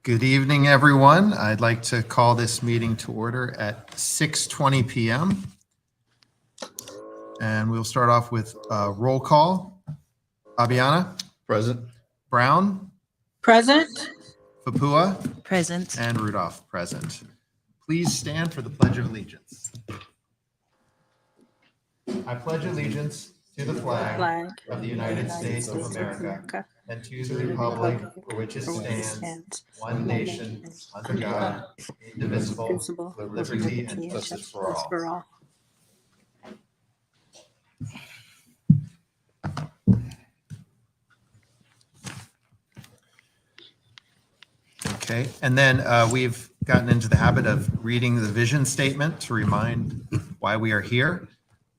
Good evening, everyone. I'd like to call this meeting to order at 6:20 p.m. And we'll start off with a roll call. Abiana? Present. Brown? Present. Papua? Present. And Rudolph, present. Please stand for the Pledge of Allegiance. I pledge allegiance to the flag of the United States of America and to the republic for which it stands, one nation, under God, indivisible, with liberty and justice for all. Okay, and then we've gotten into the habit of reading the vision statement to remind why we are here.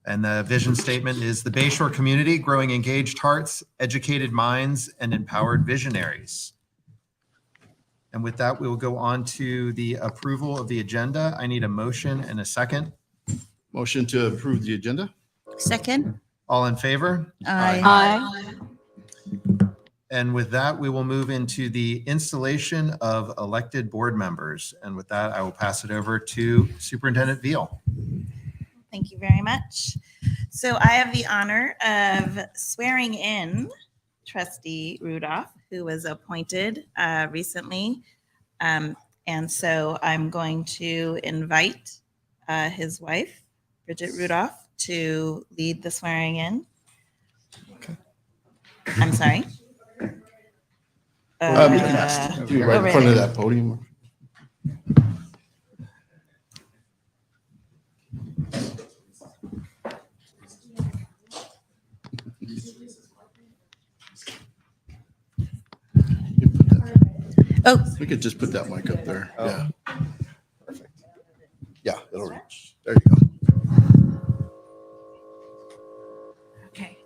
And the vision statement is the Bayshore community, growing engaged hearts, educated minds, and empowered visionaries. And with that, we will go on to the approval of the agenda. I need a motion and a second. Motion to approve the agenda. Second. All in favor? Aye. And with that, we will move into the installation of elected board members. And with that, I will pass it over to Superintendent Veal. Thank you very much. So I have the honor of swearing in Trustee Rudolph, who was appointed recently. And so I'm going to invite his wife, Bridget Rudolph, to lead the swearing in. Okay. I'm sorry. You right in front of that podium. Oh, We could just put that mic up there. Oh. Yeah. Perfect. Yeah, it'll reach. There you go. Okay.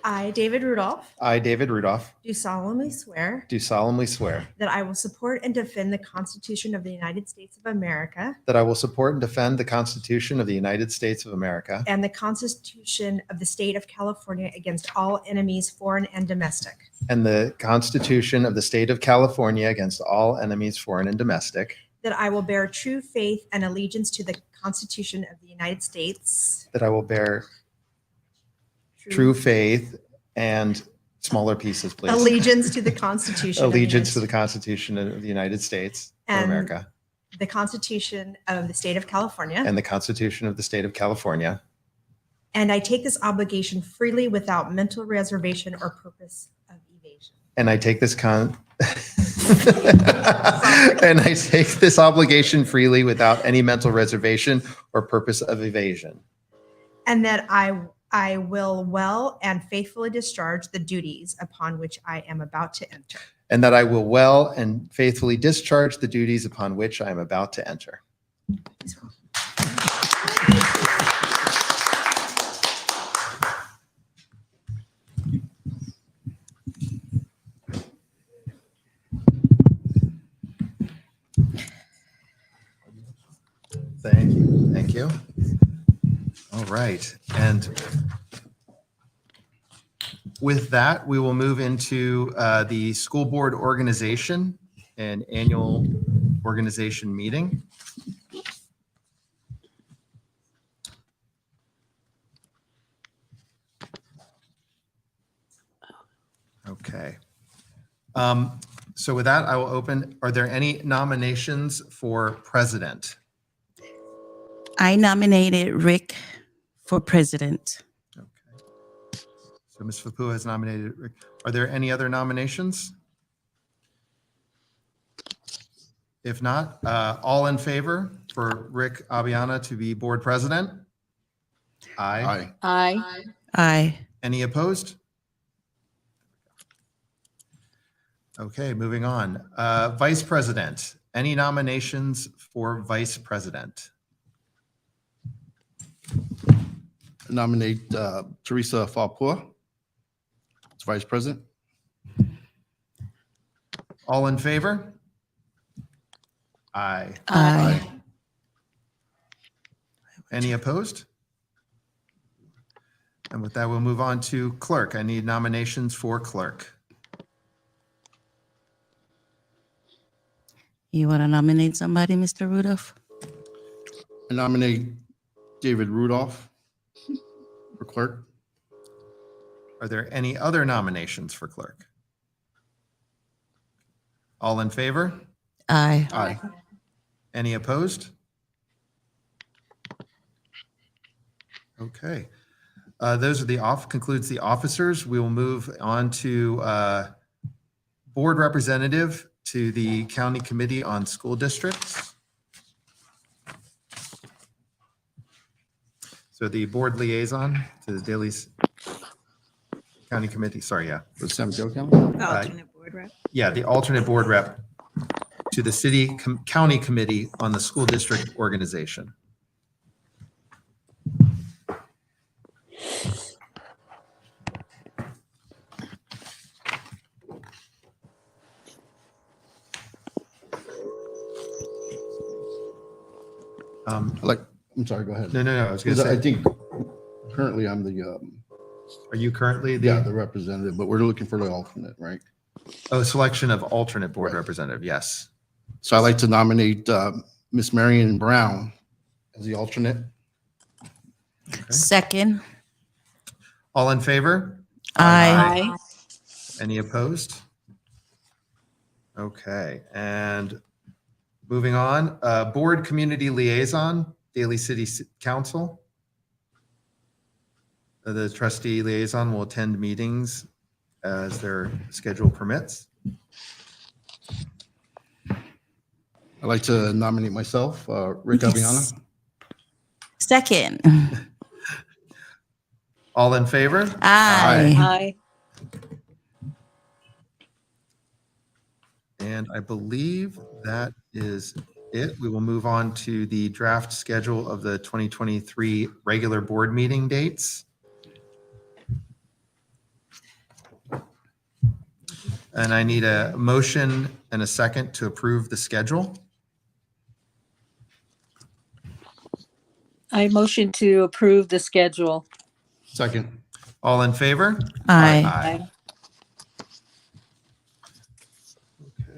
I, David Rudolph, I, David Rudolph, do solemnly swear do solemnly swear that I will support and defend the Constitution of the United States of America that I will support and defend the Constitution of the United States of America and the Constitution of the State of California against all enemies, foreign and domestic, and the Constitution of the State of California against all enemies, foreign and domestic, that I will bear true faith and allegiance to the Constitution of the United States, that I will bear true faith and smaller pieces, please. allegiance to the Constitution of the Allegiance to United the Constitution of the United States of And- America the Constitution of the State of California, and the Constitution of the State of California. and I take this obligation freely without mental reservation or purpose of evasion. And I take this and I take this obligation freely without any mental reservation or purpose of evasion. And that I will well and faithfully discharge the duties upon which I am about to enter. And that I will well and faithfully discharge the duties upon which I am about to enter. Thank you. Thank you. All right. And with that, we will move into the school board organization and annual organization meeting. Okay. So with that, I will open. Are there any nominations for president? I nominated Rick for president. Okay. So Ms. Fapua has nominated Rick. Are there any other nominations? If not, all in favor for Rick Abiana to be board president? Aye. Aye. Aye. Any opposed? Okay, moving on. Vice president. Any nominations for vice president? Nominate Teresa Falpua as vice president. All in favor? Aye. Aye. Any opposed? And with that, we'll move on to clerk. I need nominations for clerk. You want to nominate somebody, Mr. Rudolph? I nominate David Rudolph for clerk. Are there any other nominations for clerk? All in favor? Aye. Aye. Any opposed? Okay. Those are concludes the officers. We will move on to board representative to the County Committee on School Districts. So the board liaison to the Daly County Committee, sorry, yeah. For San Mateo County? The alternate board rep. Yeah, the alternate board rep to the County Committee on the School District Organization. I'm sorry, go ahead. No, I was going to Because I say, think currently I'm the, are you currently the representative, but we're looking for the alternate, right? selection of alternate board Right. representative? Yes. So I'd like to nominate Miss Marion Brown as the alternate. Second. All in favor? Aye. Any opposed? Okay, and moving on, board community liaison, Daly City Council. The trustee liaison will attend meetings as their schedule permits. I'd like to nominate myself, Rick Yes. Aviana. Second. All in favor? Aye. Aye. And I believe that is it. We will move on to the draft schedule of the 2023 regular board meeting dates. And I need a motion and a second to approve the schedule. I motion to approve the schedule. Second. All in favor? Aye.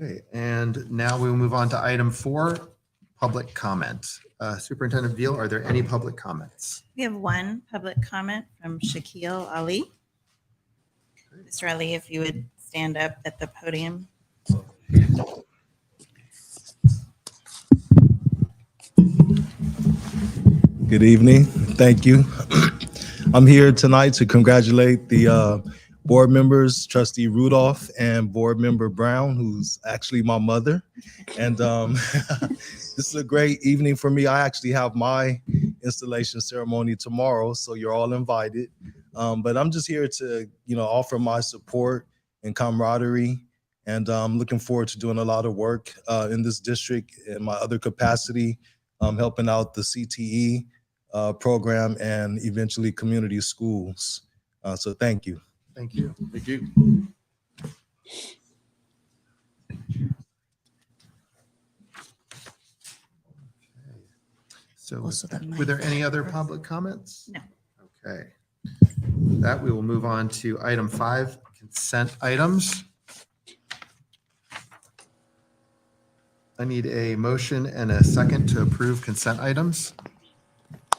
Okay, and now we will move on to item 4, public comment. Superintendent Veal, are there any public comments? We have one public comment from Shaquille Ali. Mr. Ali, if you would stand up at the podium. Good evening. Thank you. I'm here tonight to congratulate the board members, Trustee Rudolph and Board Member Brown, who's actually my mother. And this is a great evening for me. I actually have my installation ceremony tomorrow, so you're all invited. But I'm just here to, offer my support and camaraderie. And I'm looking forward to doing a lot of work in this district in my other capacity, helping out the CTE program and eventually community schools. So thank you. Thank you. Thank you. So Also the were there mic. any other public comments? No. Okay. With that, we will move on to item 5, consent items. I need a motion and a second to approve consent items.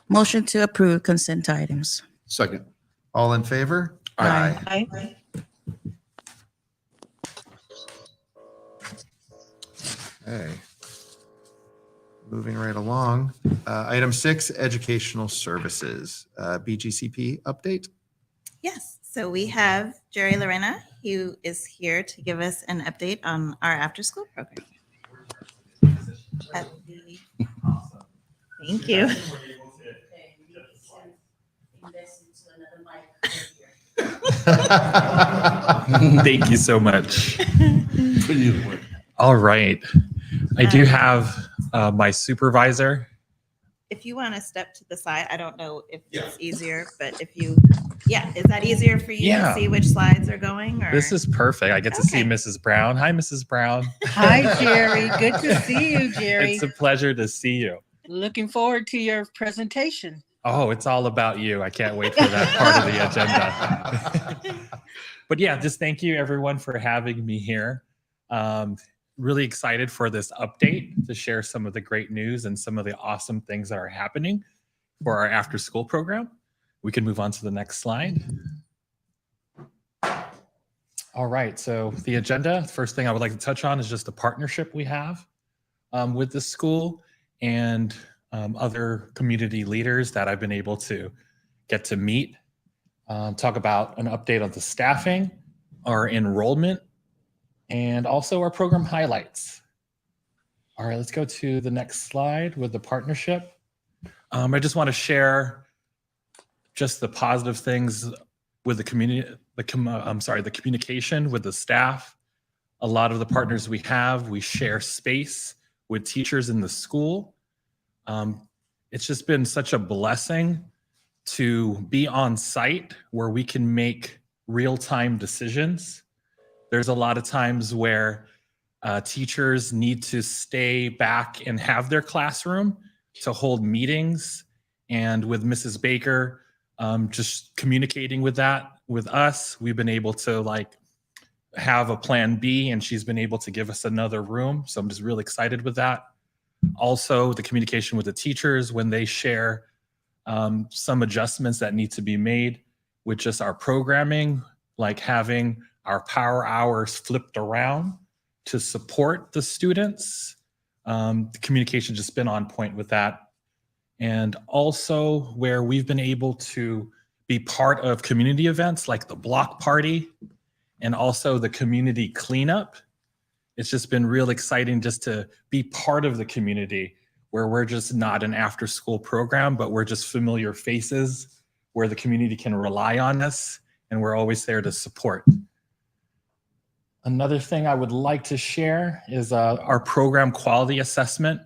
Motion to approve consent items. Second. All in favor? Aye. Aye. Okay. Moving right along. Item 6, educational services, BGCP update. Yes, so we have Jerry Lorena, who is here to give us an update on our after-school program. Thank you. Thank you so much. Put it either way. All right. I do have my supervisor. If you want to step to the side, I don't know if it's easier, but if you, is that easier for you Yeah. to see which slides are going? Or This is perfect. I get to see Okay. Mrs. Brown. Hi, Mrs. Brown. Hi, Jerry. Good to see you, Jerry. It's a pleasure to see you. Looking forward to your presentation. Oh, it's all about you. I can't wait for that part of the agenda. But yeah, just thank you everyone for having me here. really excited for this update to share some of the great news and some of the awesome things that are happening for our after school program. We can move on to the next slide. All right, so the agenda, first thing I would like to touch on is just the partnership we have with the school and other community leaders that I've been able to get to meet. Talk about an update on the staffing, our enrollment, and also our program highlights. All right, let's go to the next slide with the partnership. I just want to share just the positive things with the community, the communication with the staff. A lot of the partners we have, we share space with teachers in the school. It's just been such a blessing to be on site where we can make real-time decisions. There's a lot of times where teachers need to stay back and have their classroom to hold meetings. And with Mrs. Baker, just communicating with that with us, we've been able to have a plan B, and she's been able to give us another room. So I'm just really excited with that. Also, the communication with the teachers when they share some adjustments that need to be made with just our programming, like having our power hours flipped around to support the students. The communication just been on point with that. And also where we've been able to be part of community events like the block party and also the community cleanup. It's just been real exciting just to be part of the community where we're just not an after school program, but we're just familiar faces where the community can rely on us and we're always there to support. Another thing I would like to share is our program quality assessment.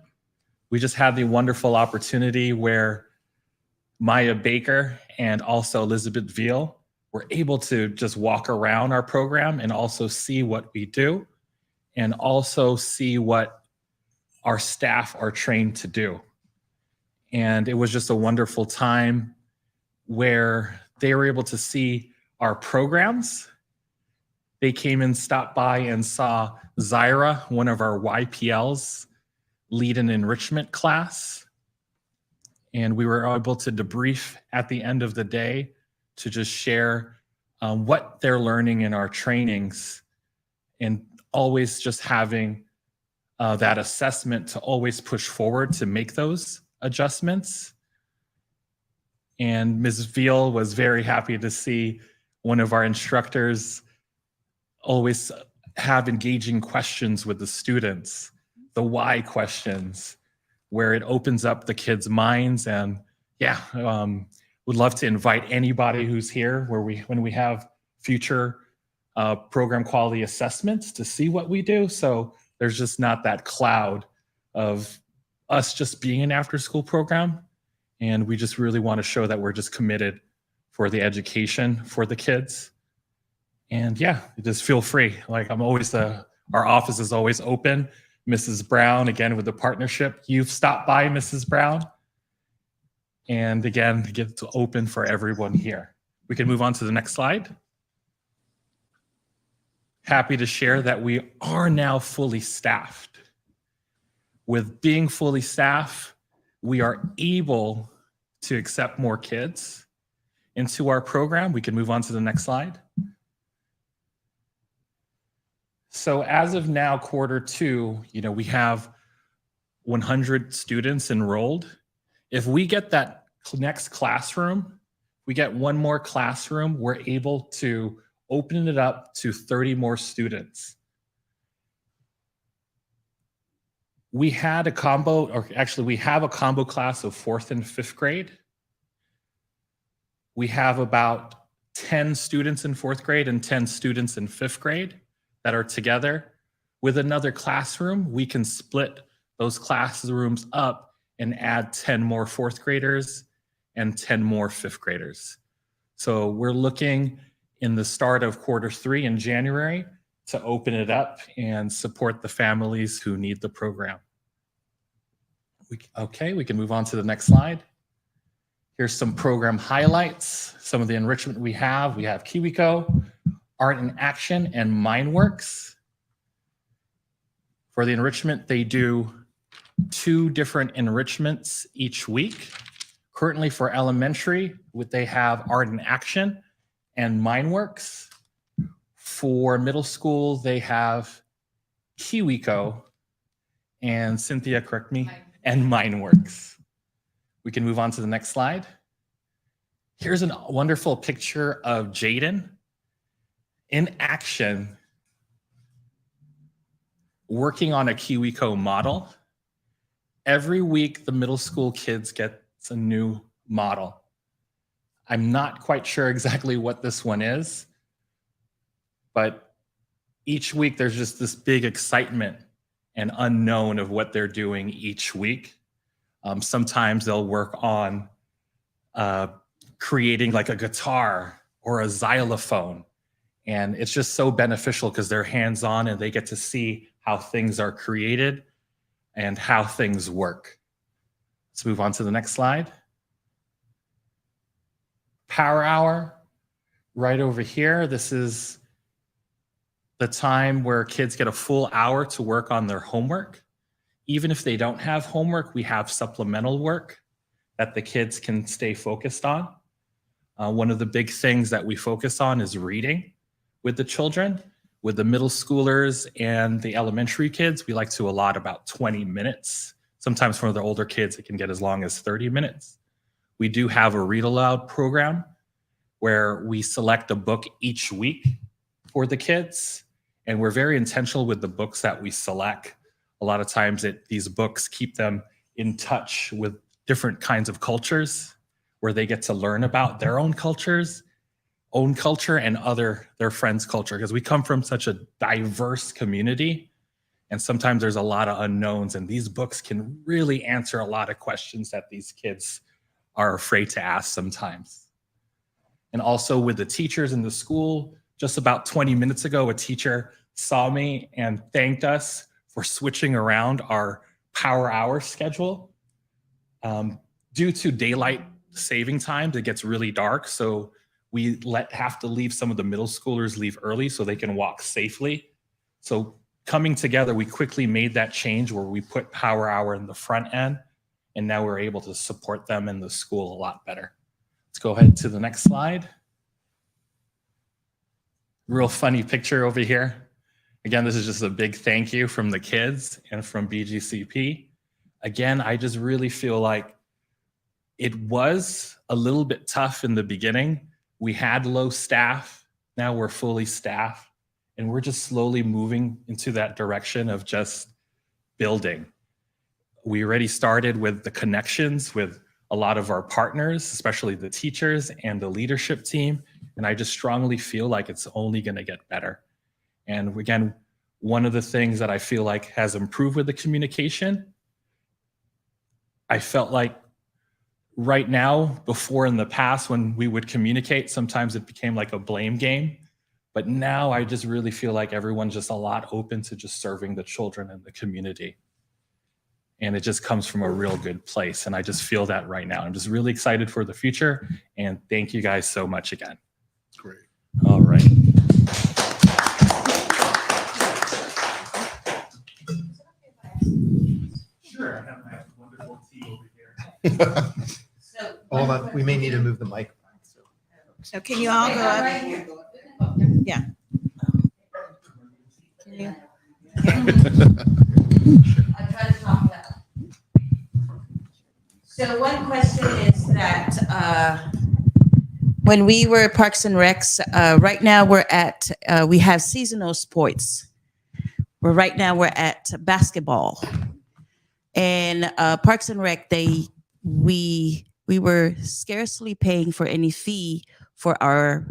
We just had the wonderful opportunity where Maya Baker and also Elizabeth Veal were able to just walk around our program and also see what we do and also see what our staff are trained to do. And it was just a wonderful time where they were able to see our programs. They came and stopped by and saw Zyra, one of our YPLs, lead an enrichment class. And we were able to debrief at the end of the day to just share what they're learning in our trainings and always just having that assessment to always push forward to make those adjustments. And Ms. Veal was very happy to see one of our instructors always have engaging questions with the students, the why questions, where it opens up the kids' minds. And yeah, would love to invite anybody who's here when we have future program quality assessments to see what we do. So there's just not that cloud of us just being an after school program. And we just really want to show that we're just committed for the education for the kids. And yeah, just feel free. I'm always, our office is always open. Mrs. Brown, again, with the partnership, you've stopped by, Mrs. Brown. And again, it's open for everyone here. We can move on to the next slide. Happy to share that we are now fully staffed. With being fully staffed, we are able to accept more kids into our program. We can move on to the next slide. So as of now, Q2, we have 100 students enrolled. If we get that next classroom, we get one more classroom, we're able to open it up to 30 more students. We had a combo, or actually we have a combo class of 4th and 5th grade. We have about 10 students in 4th grade and 10 students in 5th grade that are together. With another classroom, we can split those classrooms up and add 10 more 4th graders and 10 more 5th graders. So we're looking in the start of Q3 in January to open it up and support the families who need the program. Okay, we can move on to the next slide. Here's some program highlights, some of the enrichment we have. We have KiwiCo, Art in Action, and MindWorks. For the enrichment, they do 2 different enrichments each week. Currently for elementary, they have Art in Action and MindWorks. For middle school, they have KiwiCo and Cynthia, correct me, and MindWorks. We can move on to the next slide. Here's a wonderful picture of Jaden in action, working on a KiwiCo model. Every week, the middle school kids get a new model. I'm not quite sure exactly what this one is, but each week there's just this big excitement and unknown of what they're doing each week. Sometimes they'll work on creating like a guitar or a xylophone. And it's just so beneficial because they're hands-on and they get to see how things are created and how things work. Let's move on to the next slide. Power Hour, right over here. This is the time where kids get a full hour to work on their homework. Even if they don't have homework, we have supplemental work that the kids can stay focused on. One of the big things that we focus on is reading with the children. With the middle schoolers and the elementary kids, we like to allot about 20 minutes. Sometimes for the older kids, it can get as long as 30 minutes. We do have a read aloud program where we select a book each week for the kids. And we're very intentional with the books that we select. A lot of times these books keep them in touch with different kinds of cultures where they get to learn about their own culture and their friends' culture, because we come from such a diverse community and sometimes there's a lot of unknowns, and these books can really answer a lot of questions that these kids are afraid to ask sometimes. And also with the teachers in the school, just about 20 minutes ago, a teacher saw me and thanked us for switching around our Power Hour schedule. Due to daylight saving time, it gets really dark, so we have to leave some of the middle schoolers leave early so they can walk safely. So coming together, we quickly made that change where we put Power Hour in the front end, and now we're able to support them in the school a lot better. Let's go ahead to the next slide. Real funny picture over here. Again, this is just a big thank you from the kids and from BGCP. Again, I just really feel like it was a little bit tough in the beginning. We had low staff, now we're fully staffed, and we're just slowly moving into that direction of just building. We already started with the connections with a lot of our partners, especially the teachers and the leadership team, and I just strongly feel like it's only gonna get better. And again, one of the things that I feel like has improved with the communication, I felt like right now, before in the past when we would communicate, sometimes it became like a blame game. But now I just really feel like everyone's just a lot open to just serving the children in the community. And it just comes from a real good place. And I just feel that right now. I'm just really excited for the future. And thank you guys so much again. Great. All right. Sure, I have my wonderful tea over here. Hold on, we may need to move the mic. So can you all go up? Yeah. Can you? I try to talk loud. So one question is that When we were Parks and Recs, right now we have seasonal sports. Right now we're at basketball. And Parks and Rec, we were scarcely paying for any fee for our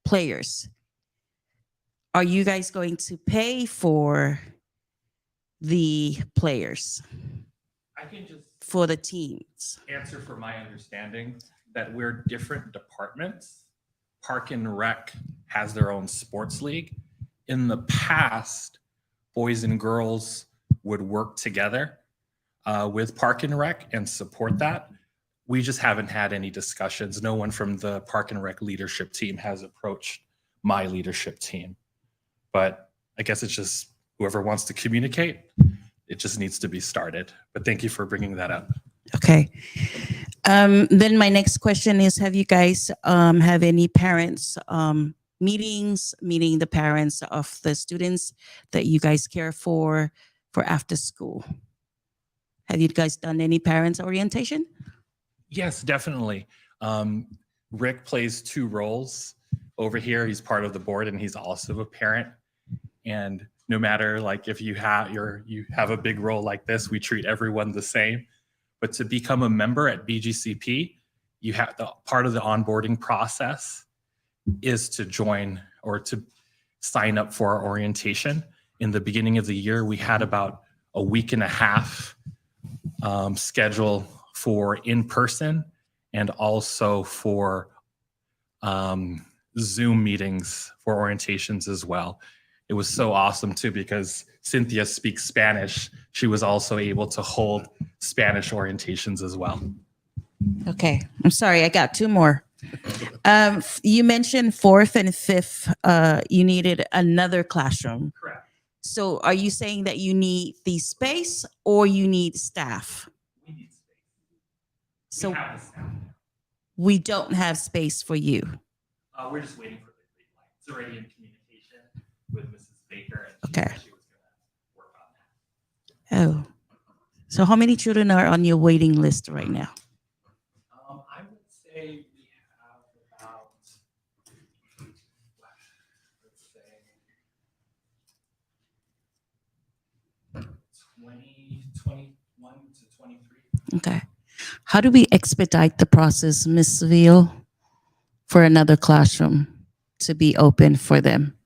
players. Are you guys going to pay for the players, I can just for the teams? answer for my understanding that we're different departments. Park and Rec has their own sports league. In the past, boys and girls would work together with Park and Rec and support that. We just haven't had any discussions. No one from the Park and Rec leadership team has approached my leadership team. But I guess it's just whoever wants to communicate, it just needs to be started. But thank you for bringing that up. Okay. Then my next question is, have you guys have any parents meetings, meeting the parents of the students that you guys care for after school? Have you guys done any parents orientation? Yes, definitely. Rick plays two roles over here. He's part of the board and he's also a parent. And no matter like if you have a big role like this, we treat everyone the same. But to become a member at BGCP, you have part of the onboarding process is to join or to sign up for our orientation. In the beginning of the year, we had about a week and a half schedule for in-person and also for Zoom meetings for orientations as well. It was so awesome too because Cynthia speaks Spanish. She was also able to hold Spanish orientations as well. Okay, I'm sorry, I got two more. You mentioned fourth and fifth, you needed another classroom. Correct. So are you saying that you need the space or you need staff? We need space. So We have the staff. we don't have space for you. We're just waiting for the green light. It's already in communication with Mrs. Baker, and she Okay. said she was going to work on that. Oh, so how many children are on your waiting list right now? I would say we have about, let's say, 21 to 23. Okay. How do we expedite the process, Ms. Veal, for another classroom to be open for them?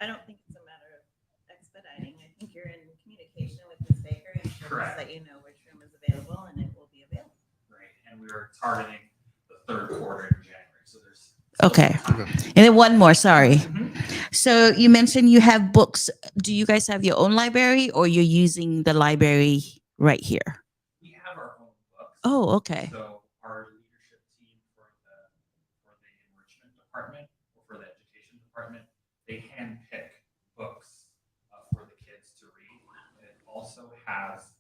I don't think it's a matter of expediting. I think you're in communication with Ms. Baker and she'll just Correct. let you know which room is available and it will be available. Right, and we were targeting the third quarter in January, so there's Okay. time. And then one more, sorry. Mhm. So you mentioned you have books. Do you guys have your own library or you're using the library right here? We have our own books. Oh, okay. So our leadership team for the enrichment department or for the education department, they handpick books for the kids to read. And it also has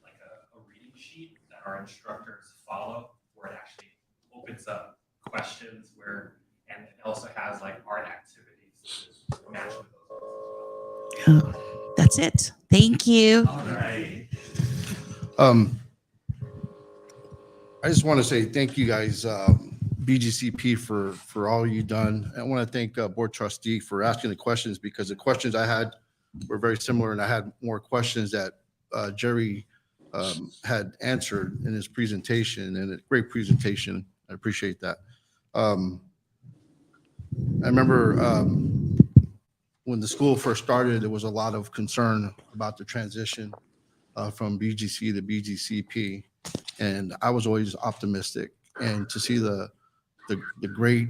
like a reading sheet that our instructors follow, where it actually opens up questions and it also has like art activities to match with those books. Oh, that's it. Thank you. All right. I just want to say thank you guys, BGCP, for all you've done. I want to thank Board Trustee for asking the questions because the questions I had were very similar, and I had more questions that Jerry had answered in his presentation, and a great presentation. I appreciate that. I remember when the school first started, there was a lot of concern about the transition from BGC to BGCP. And I was always optimistic, and to see the great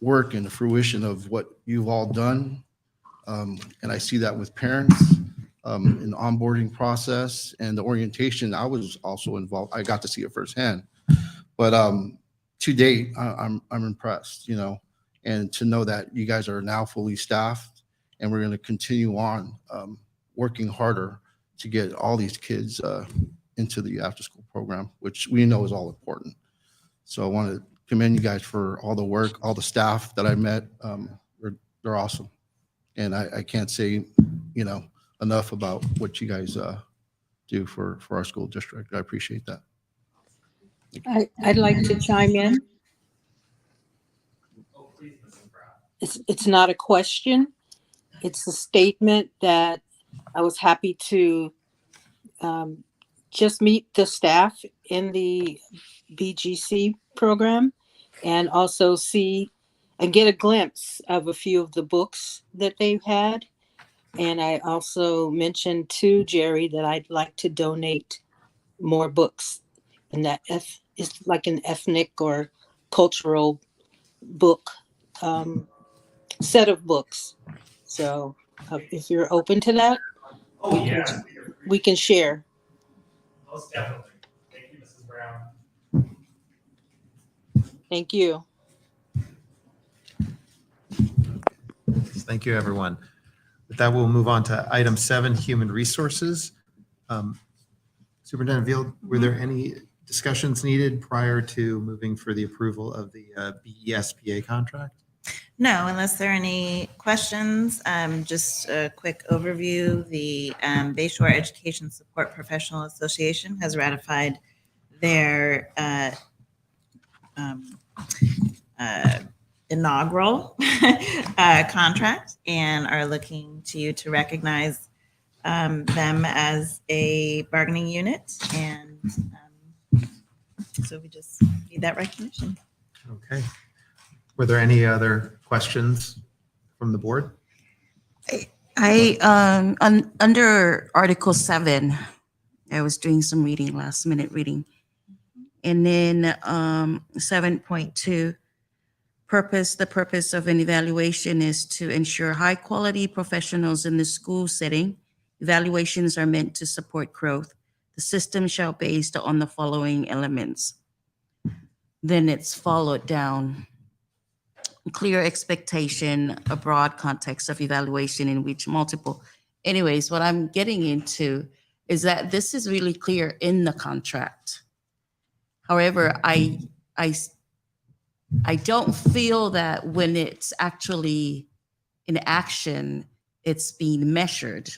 work and the fruition of what you've all done, and I see that with parents in the onboarding process and the orientation. I was also involved. I got to see it firsthand, but to date, I'm impressed. And to know that you guys are now fully staffed, and we're going to continue on working harder to get all these kids into the after-school program, which we know is all important. So I want to commend you guys for all the work, all the staff that I met. They're awesome. And I can't say, enough about what you guys do for our school district. I appreciate that. I'd like to chime in. Oh, please, Mrs. Brown. It's not a question. It's a statement that I was happy to just meet the staff in the BGC program and also see and get a glimpse of a few of the books that they've had. And I also mentioned to Jerry that I'd like to donate more books, and that it's like an ethnic or cultural book set of books. So if you're open to that, Oh, yeah. we can share. Most definitely. Thank you, Mrs. Brown. Thank you. Thank you, everyone. With that, we'll move on to item 7, human resources. Superintendent Field, were there any discussions needed prior to moving for the approval of the BESPA contract? No, unless there are any questions, just a quick overview. The Bayshore Education Support Professional Association has ratified their inaugural contract and are looking to you to recognize them as a bargaining unit. And so we just need that recognition. Okay. Were there any other questions from the board? Under Article 7, I was doing some reading, last minute reading. And then 7.2, the purpose of an evaluation is to ensure high quality professionals in the school setting. Evaluations are meant to support growth. The system shall be based on the following elements. Then it's followed down. Clear expectation, a broad context of evaluation in which multiple. Anyways, what I'm getting into is that this is really clear in the contract. However, I don't feel that when it's actually in action, it's being measured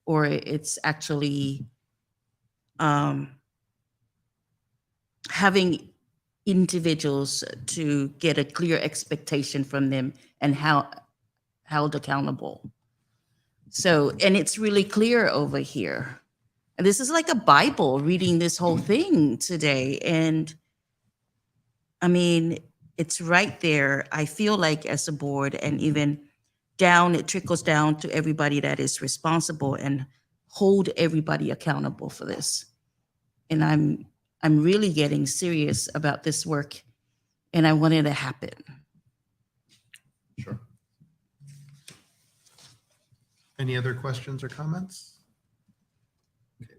or it's actually having individuals to get a clear expectation from them and held accountable. So, and it's really clear over here. And this is like a Bible reading this whole thing today. And I mean, it's right there. I feel like as a board and even down, it trickles down to everybody that is responsible and hold everybody accountable for this. And I'm really getting serious about this work and I want it to happen. Sure. Any other questions or comments? Okay.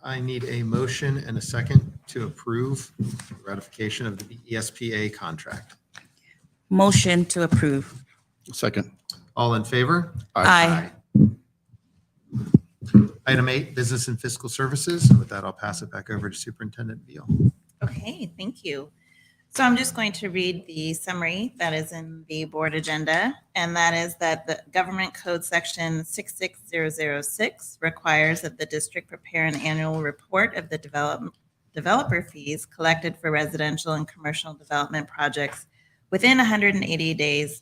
I need a motion and a second to approve the ratification of the ESPA contract. Motion to approve. Second. All in favor? Aye. Item 8, business and fiscal services. And with that, I'll pass it back over to Superintendent Veal. Okay, thank you. So I'm just going to read the summary that is in the board agenda, and that is that the Government Code Section 66006 requires that the district prepare an annual report of the developer fees collected for residential and commercial development projects within 180 days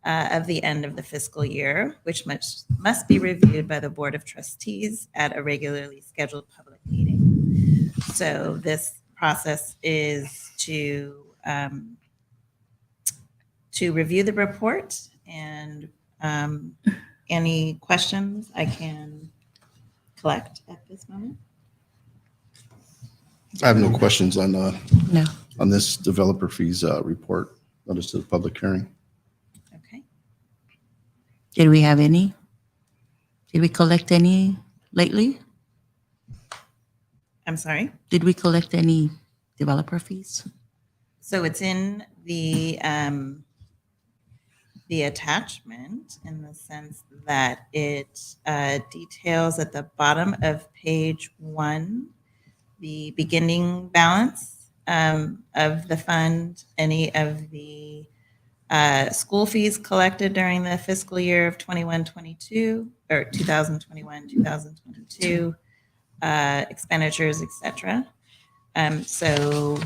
of the end of the fiscal year, which must be reviewed by the Board of Trustees at a regularly scheduled public meeting. So this process is to review the report, and any questions I can collect at this moment. I have no questions on No. on this developer fees report. Notice to the public hearing. Okay. Did we have any? Did we collect any lately? I'm sorry. Did we collect any developer fees? So it's in the attachment in the sense that it details at the bottom of page 1 the beginning balance of the fund, any of the school fees collected during the fiscal year of 21-22 or 2021-2022, expenditures, etc. So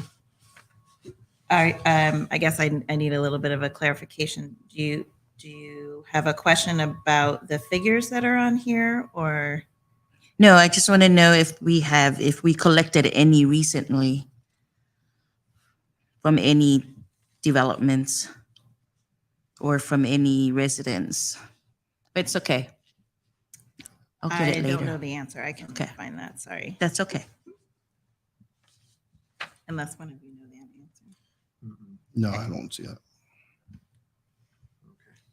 I guess I need a little bit of a clarification. Do you have a question about the figures that are on here, or? No, I just want to know if we collected any recently from any developments or from any residents. It's okay. I'll get I it don't know later. the answer. I can Okay. find that. Sorry. That's okay. Unless one of you know the answer. No, I don't see that.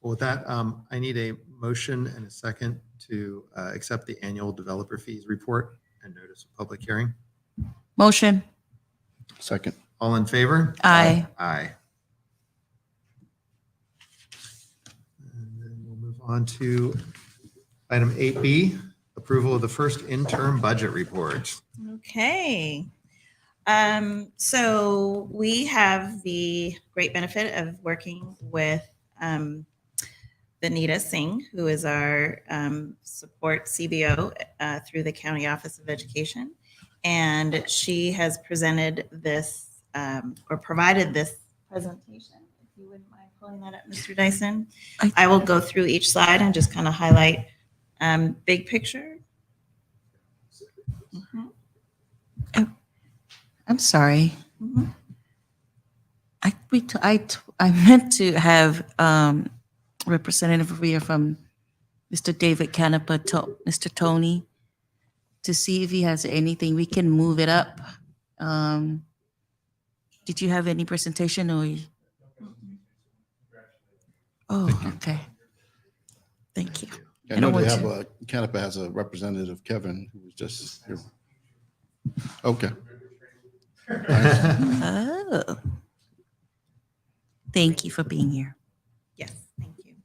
Well, with that, I need a motion and a second to accept the annual developer fees report and notice of public hearing. Motion. Second. All in favor? Aye. Aye. And then we'll move on to Item 8B, approval of the first interim budget report. Okay. So we have the great benefit of working with Vanita Singh, who is our support CBO through the County Office of Education. And she has presented this or provided this presentation. If you wouldn't mind pulling that up, Mr. Dyson. I will go through each slide and just kind of highlight big picture. Mhm. I'm sorry. Mhm. I meant to have Representative Rhea from Mr. David Canepa, Mr. Tony, to see if he has anything. We can move it up. Did you have any presentation or? Oh, okay. Thank you. I I know don't they want have Canapa has a representative, Kevin, who was just here. Okay. Oh. Thank you for being here. Yes, thank you.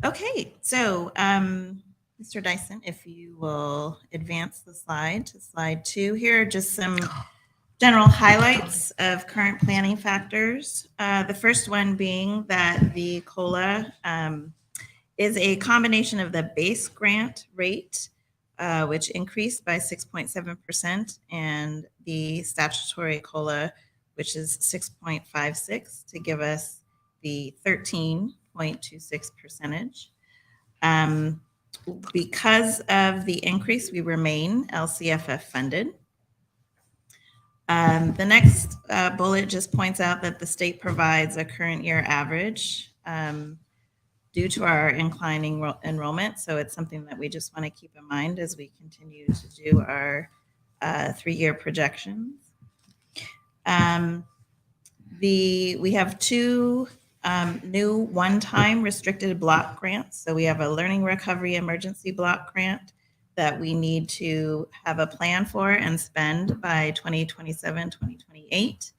Okay, so Mr. Dyson, if you will advance the slide to slide 2. Here are just some general highlights of current planning factors. The first one being that the COLA is a combination of the base grant rate, which increased by 6.7%, and the statutory COLA, which is 6.56, to give us the 13.26 percentage. Because of the increase, we remain LCFF funded. The next bullet just points out that the state provides a current year average due to our inclining enrollment. So it's something that we just want to keep in mind as we continue to do our 3-year projections. We have 2 new one-time restricted block grants. So we have a learning recovery emergency block grant that we need to have a plan for and spend by 2027, 2028.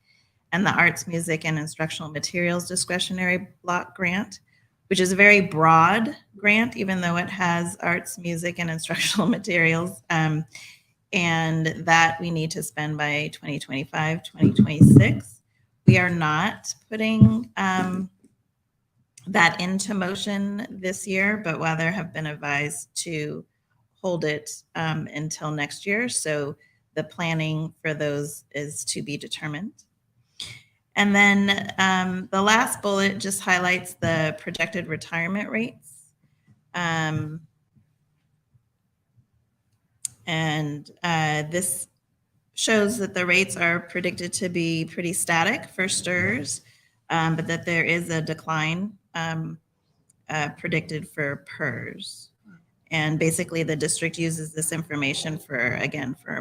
And the arts, music, and instructional materials discretionary block grant, which is a very broad grant, even though it has arts, music, and instructional materials. And that we need to spend by 2025, 2026. We are not putting that into motion this year, but rather have been advised to hold it until next year. So the planning for those is to be determined. And then the last bullet just highlights the projected retirement rates. This shows that the rates are predicted to be pretty static for STRS, but that there is a decline predicted for PERS. And basically the district uses this information for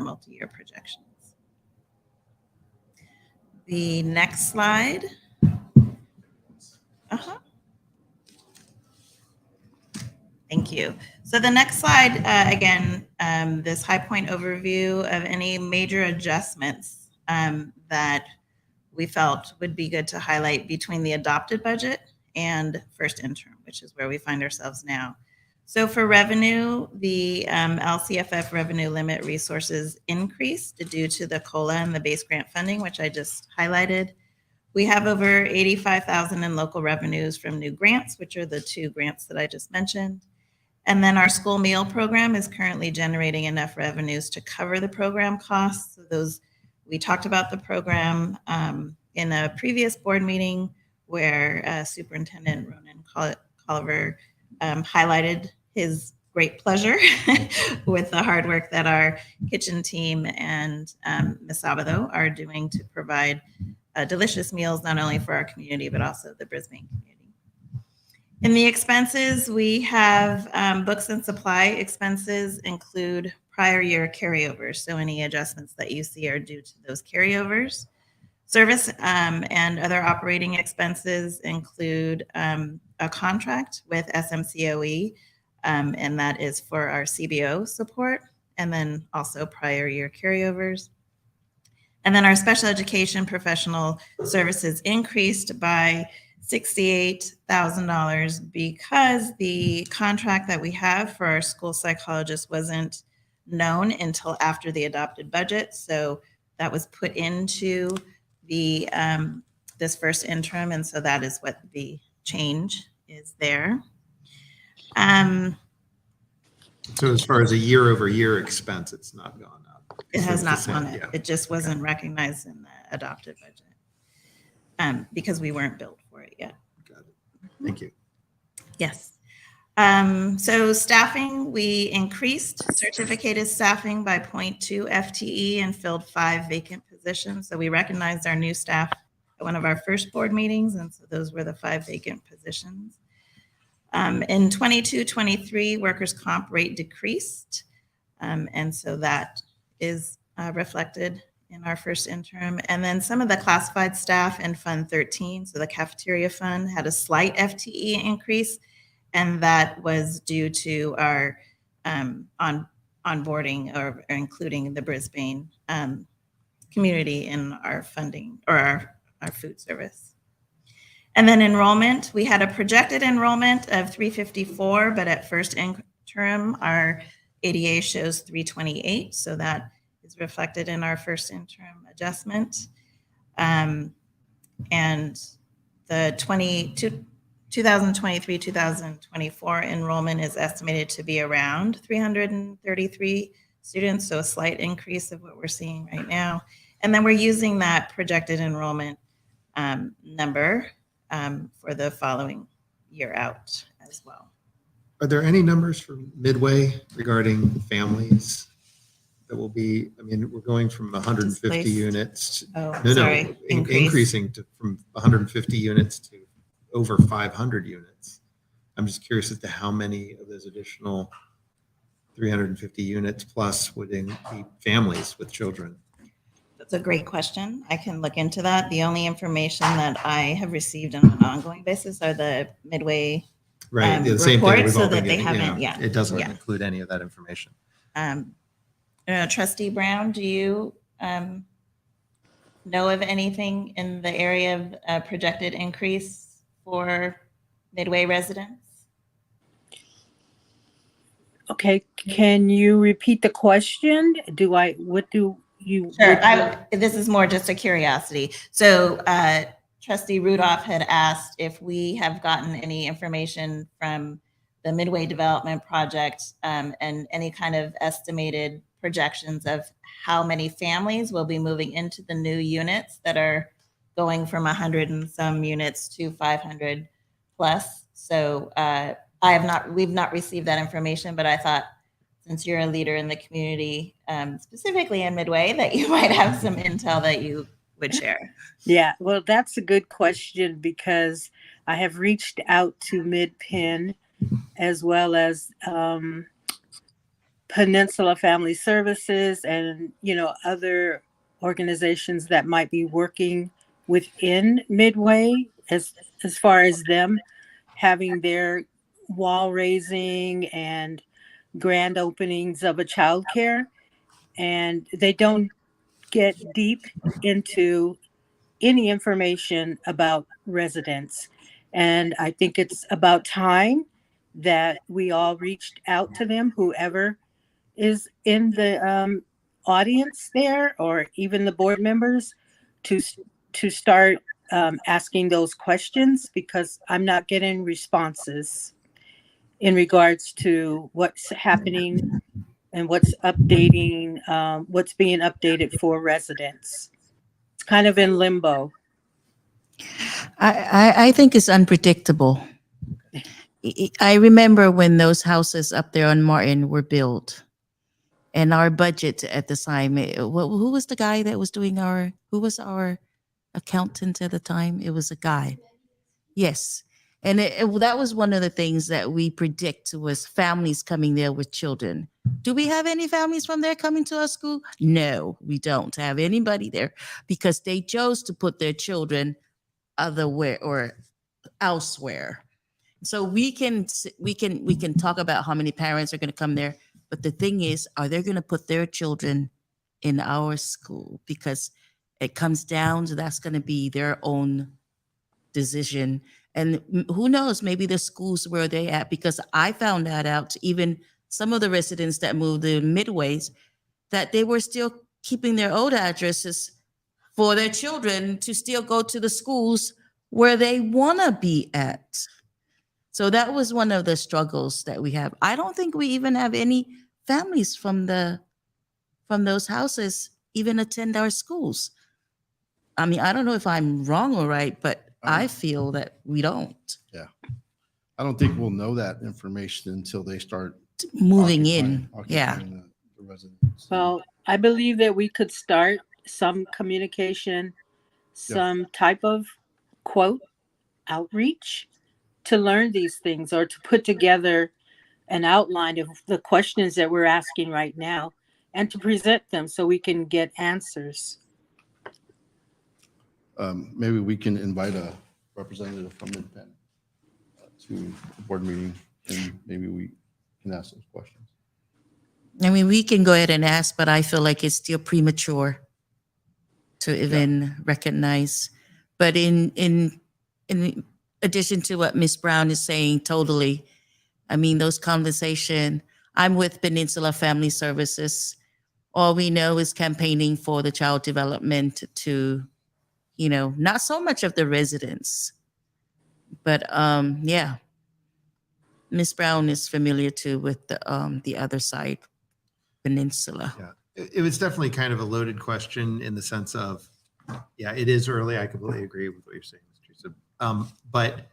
multi-year projections. The next slide. Thank you. So the next slide, this high point overview of any major adjustments that we felt would be good to highlight between the adopted budget and first interim, which is where we find ourselves now. So for revenue, the LCFF revenue limit resources increased due to the COLA and the base grant funding, which I just highlighted. We have over $85,000 in local revenues from new grants, which are the 2 grants that I just mentioned. And then our school meal program is currently generating enough revenues to cover the program costs. So we talked about the program in a previous board meeting where Superintendent Ronan Colliver highlighted his great pleasure with the hard work that our kitchen team and Ms. Sabado are doing to provide delicious meals, not only for our community, but also the Brisbane community. In the expenses, we have books and supply expenses include prior year carryovers. So any adjustments that you see are due to those carryovers. Service and other operating expenses include a contract with SMCOE, and that is for our CBO support, and then also prior year carryovers. And then our special education professional services increased by $68,000 because the contract that we have for our school psychologist wasn't known until after the adopted budget. So that was put into the this first interim, and so that is what the change is there. So as far as a year over year expense, it's not gone up. It has It's the not same, gone up. yeah. It just wasn't recognized in the adopted budget because we weren't billed for it yet. Got it. Thank you. Yes. So staffing, we increased certificated staffing by 0.2 FTE and filled 5 vacant positions. So we recognized our new staff at one of our first board meetings, and so those were the 5 vacant positions. In 22-23, workers' comp rate decreased, and so that is reflected in our first interim. And then some of the classified staff in Fund 13, so the cafeteria fund, had a slight FTE increase, and that was due to our onboarding or including the Brisbane community in our funding or our food service. And then enrollment, we had a projected enrollment of 354, but at first interim, our ADA shows 328. So that is reflected in our first interim adjustment. And the 2023-2024 enrollment is estimated to be around 333 students, so a slight increase of what we're seeing right now. And then we're using that projected enrollment number for the following year out as well. Are there any numbers for Midway regarding families that will be, I mean, we're going from 150 Displaced? units. Oh, No, sorry, increase. increasing from 150 units to over 500 units. I'm just curious as to how many of those additional 350 units plus would be families with children. That's a great question. I can look into that. The only information that I have received on an ongoing basis are the Midway Right, the same thing report, we've so all that been they getting, haven't, yeah. yeah. It doesn't Yeah. include any of that information. Trustee Brown, do you know of anything in the area of projected increase for Midway residents? Okay, can you repeat the question? What do you? Sure. This is more just a curiosity. So Trustee Rudolph had asked if we have gotten any information from the Midway Development Project and any kind of estimated projections of how many families will be moving into the new units that are going from 100 and some units to 500 plus. So we've not received that information, but I thought since you're a leader in the community, specifically in Midway, that you might have some intel that you would share. Yeah, well, that's a good question because I have reached out to MidPenn as well as Peninsula Family Services and, other organizations that might be working within Midway as far as them having their wall raising and grand openings of a childcare, and they don't get deep into any information about residents. And I think it's about time that we all reached out to them, whoever is in the audience there, or even the board members, to start asking those questions, because I'm not getting responses in regards to what's happening and what's updating, what's being updated for residents. It's kind of in limbo. I think it's unpredictable. I remember when those houses up there on Martin were built, and our budget at the time, who was the guy that was doing who was our accountant at the time? It was a guy. Yes. And that was one of the things that we predict was families coming there with children. Do we have any families from there coming to our school? No, we don't have anybody there because they chose to put their children otherwhere or elsewhere. So we can talk about how many parents are going to come there, but the thing is, are they going to put their children in our school? Because it comes down to that's going to be their own decision. And who knows, maybe the schools where they at, because I found that out, even some of the residents that moved in Midways, that they were still keeping their old addresses for their children to still go to the schools where they want to be at. So that was one of the struggles that we have. I don't think we even have any families from those houses even attend our schools. I mean, I don't know if I'm wrong or right, but I feel that we don't. I don't think we'll know that information until they start Moving in, yeah. occupying the residence. Well, I believe that we could start some communication, some type of quote outreach to learn these things, or to put together an outline of the questions that we're asking right now and to present them so we can get answers. Maybe we can invite a representative from Midpen to the board meeting, and maybe we can ask those questions. I mean, we can go ahead and ask, but I feel like it's still premature to even recognize. But in addition to what Ms. Brown is saying, totally, I mean, those conversation, I'm with Peninsula Family Services. All we know is campaigning for the child development to, you know, not so much of the residents, but yeah, Ms. Brown is familiar too with the other side, Peninsula. Yeah, it was definitely kind of a loaded question in the sense of, yeah, it is early. I completely agree with what you're saying, Mr. Teresa. But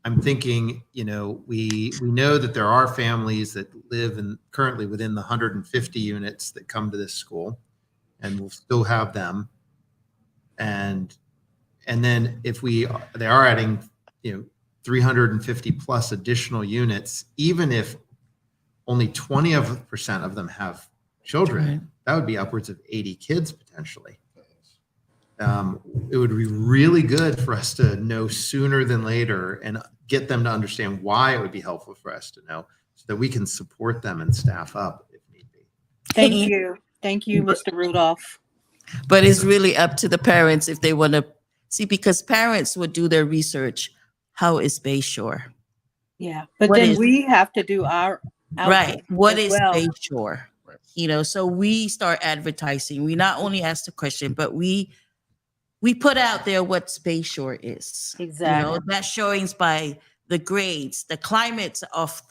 I'm thinking, you know, we know that there are families that live currently within the 150 units that come to this school, and we'll still have them. And then if they are adding, you know, 350 plus additional units, even if only 20% of them have children, Right. that would be upwards of 80 kids potentially. It would be really good for us to know sooner than later and get them to understand why it would be helpful for us to know, so that we can support them and staff up if need be. Thank you. Thank you, Mr. Rudolph. But it's really up to the parents if they want to see, because parents would do their research. How is Bayshore? Yeah, but What then is- we have to do our Right. outreach What as is well. Bayshore? You know, so we start advertising. We not only ask the question, but we put out there what Bayshore is. Exactly. You know, that showings by the grades, the climate of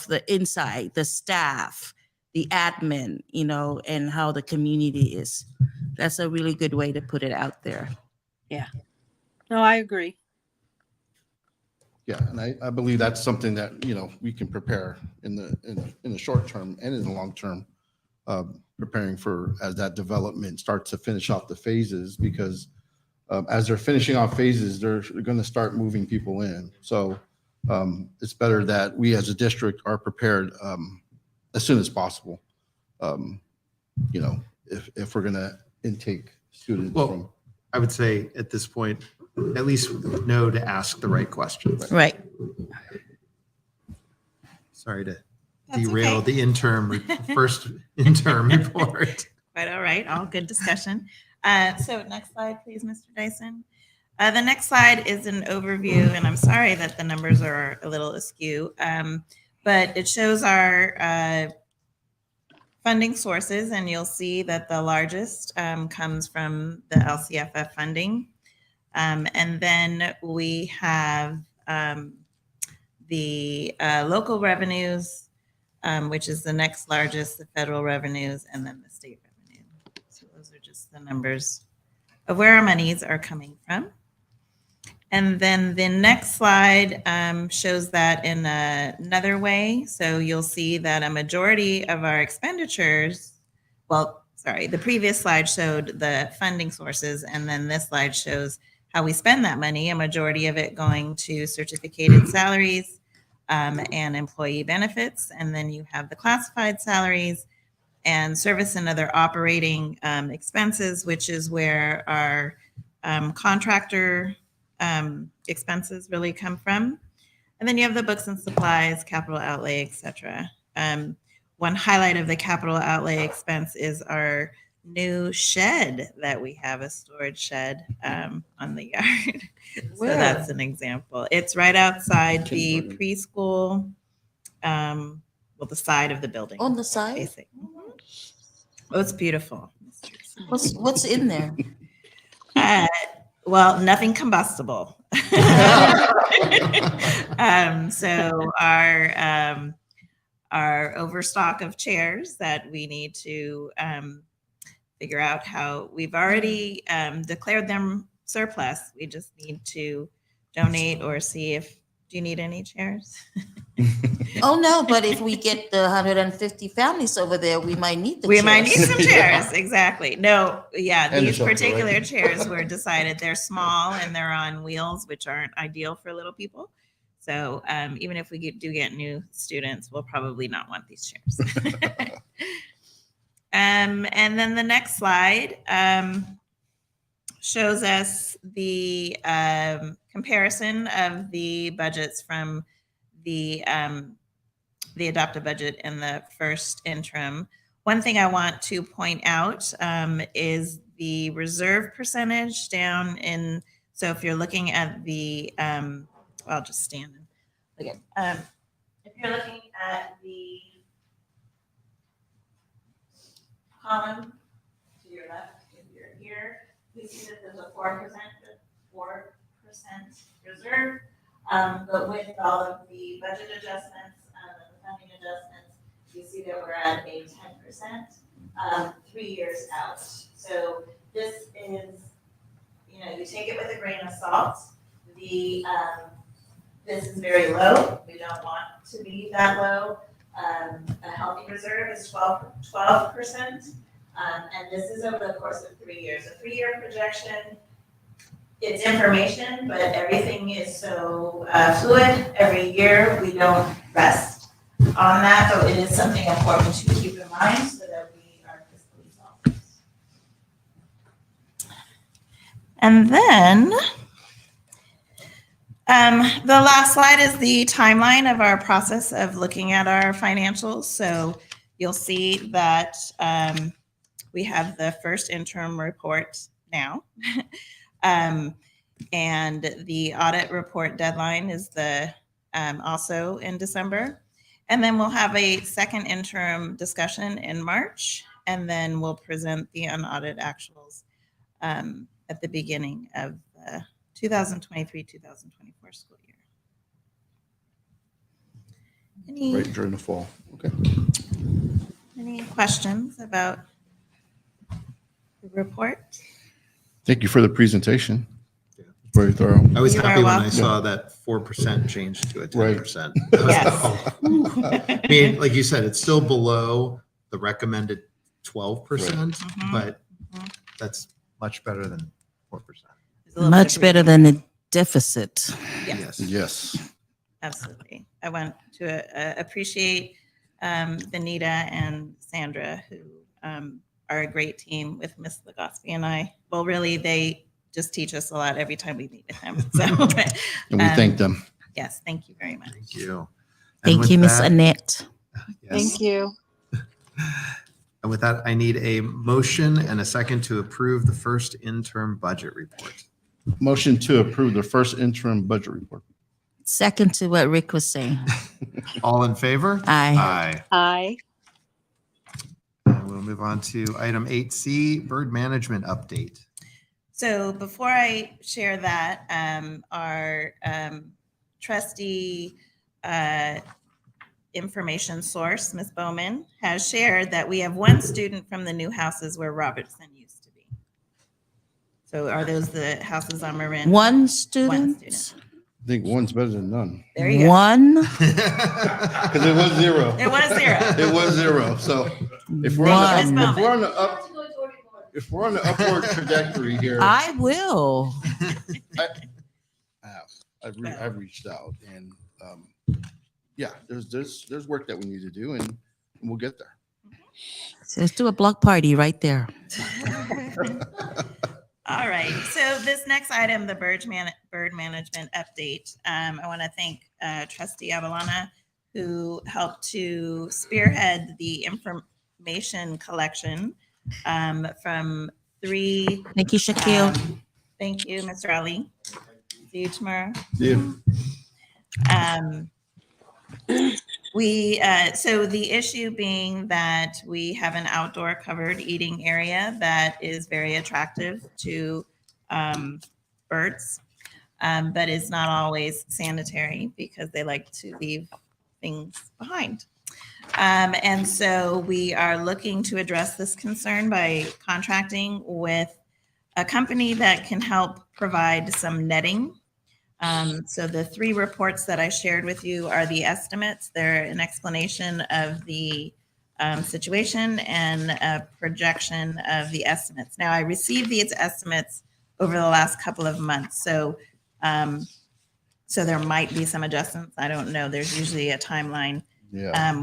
the inside, the staff, the admin, you know, and how the community is. That's a really good way to put it out there. No, I agree. Yeah, and I believe that's something that, you know, we can prepare in the short term and in the long term, preparing for as that development starts to finish off the phases, because as they're finishing off phases, they're going to start moving people in. So it's better that we as a district are prepared as soon as possible. You know, if we're going to intake students Well, from. I would say at this point, at least know to ask the right questions. Right. Sorry to That's derail okay. the first interim report. Quite all right. All good discussion. So next slide, please, Mr. Dyson. The next slide is an overview, and I'm sorry that the numbers are a little askew, but it shows our funding sources, and you'll see that the largest comes from the LCFF funding. And then we have the local revenues, which is the next largest, the federal revenues, and then the state revenue. So those are just the numbers of where our monies are coming from. And then the next slide shows that in another way. So you'll see that a majority of our expenditures, well, sorry, the previous slide showed the funding sources, and then this slide shows how we spend that money, a majority of it going to certificated salaries and employee benefits. And then you have the classified salaries and service and other operating expenses, which is where our contractor expenses really come from. And then you have the books and supplies, capital outlay, etc. One highlight of the capital outlay expense is our new shed that we have, a storage shed on the yard. So Where? that's an example. It's right outside the Kindergarten. preschool, well, the side of the building. On the side? Basic. Oh, it's beautiful. What's in there? Well, nothing combustible. So our overstock of chairs that we need to figure out how we've already declared them surplus. We just need to donate or see if, do you need any chairs? Oh, no, but if we get the 150 families over there, we might need the We chairs. might need some chairs, exactly. No, yeah, And the these shelter, particular right? chairs were decided, they're small and they're on wheels, which aren't ideal for little people. So even if we do get new students, we'll probably not want these chairs. And then the next slide shows us the comparison of the budgets from the adopted budget in the first interim. One thing I want to point out is the reserve percentage down in, so if you're looking at the, I'll just stand and look at, if you're looking at the column to your left, if you're here, we see that there's a 4% reserve. But with all of the budget adjustments and the funding adjustments, you see that we're at a 10%, 3 years out. So this is, you take it with a grain of salt. This is very low. We don't want to be that low. A healthy reserve is 12%. And this is over the course of 3 years. A 3-year projection, it's information, but everything is so fluid. Every year we don't rest on that, so it is something important to keep in mind so that we are fiscally solvent. And then the last slide is the timeline of our process of looking at our financials. So you'll see that we have the first interim report now. And the audit report deadline is also in December. And then we'll have a second interim discussion in March, and then we'll present the unaudited actuals at the beginning of the 2023-2024 school year. Right during the fall. Okay. Any questions about the report? Thank you for the presentation. Very thorough. I was You are happy when I welcome. saw that 4% changed to a Right. 10%. Yes. I mean, like you said, it's still below the recommended 12%, Mhm. but that's much better than 4%. There's a little bit Much of better than the deficit. Yes. Yes. Absolutely. I want to appreciate Benita and Sandra, who are a great team with Miss Legosky and I. Well, really, they just teach us a lot every time we meet with them. So, And we thank them. yes, thank you very much. Thank you. And Thank with you, Miss that- Annette. yes. Thank you. And with that, I need a motion and a second to approve the first interim budget report. Motion to approve the first interim budget report. Second to what Rick was saying. All in favor? Aye. Aye. Aye. And we'll move on to item 8C, bird management update. So before I share that, our trustee information source, Ms. Bowman, has shared that we have one student from the new houses where Robertson used to be. So are those the houses on Marin? One student? student. I think one's better than none. There you go. One? Because it was zero. It was 0. It was zero. So if we're on the, if we're on the upward trajectory here, I will. I've reached out and yeah, there's work that we need to do and we'll get there. So let's do a block party right there. All right. So this next item, the bird management update. I want to thank Trustee Avalana, who helped to spearhead the information collection from 3. Thank you, Shaquille. Thank you, Mr. Ali. See you tomorrow. Yeah. So the issue being that we have an outdoor covered eating area that is very attractive to birds, but is not always sanitary because they like to leave things behind. And so we are looking to address this concern by contracting with a company that can help provide some netting. So the 3 reports that I shared with you are the estimates. They're an explanation of the situation and a projection of the estimates. Now, I received these estimates over the last couple of months. So there might be some adjustments. I don't know. There's usually a timeline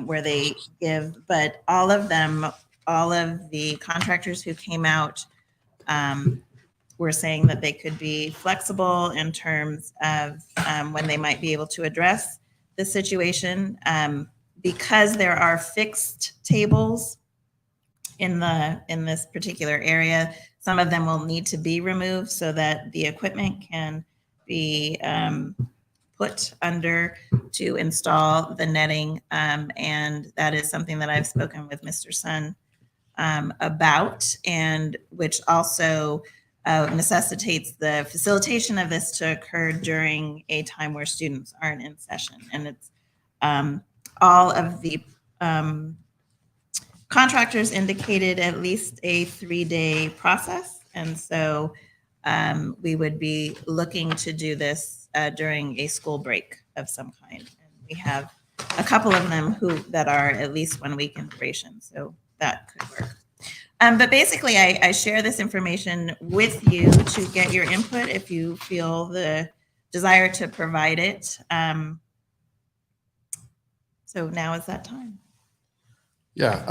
where they give, but all of the contractors who came out were saying that they could be flexible in terms of when they might be able to address the situation. Because there are fixed tables in this particular area, some of them will need to be removed so that the equipment can be put under to install the netting. And that is something that I've spoken with Mr. Sun about, and which also necessitates the facilitation of this to occur during a time where students aren't in session. And it's all of the contractors indicated at least a 3-day process. And so we would be looking to do this during a school break of some kind. And we have a couple of them that are at least 1 week in duration. So that could work. But basically, I share this information with you to get your input if you feel the desire to provide it. So now is that time. Yeah,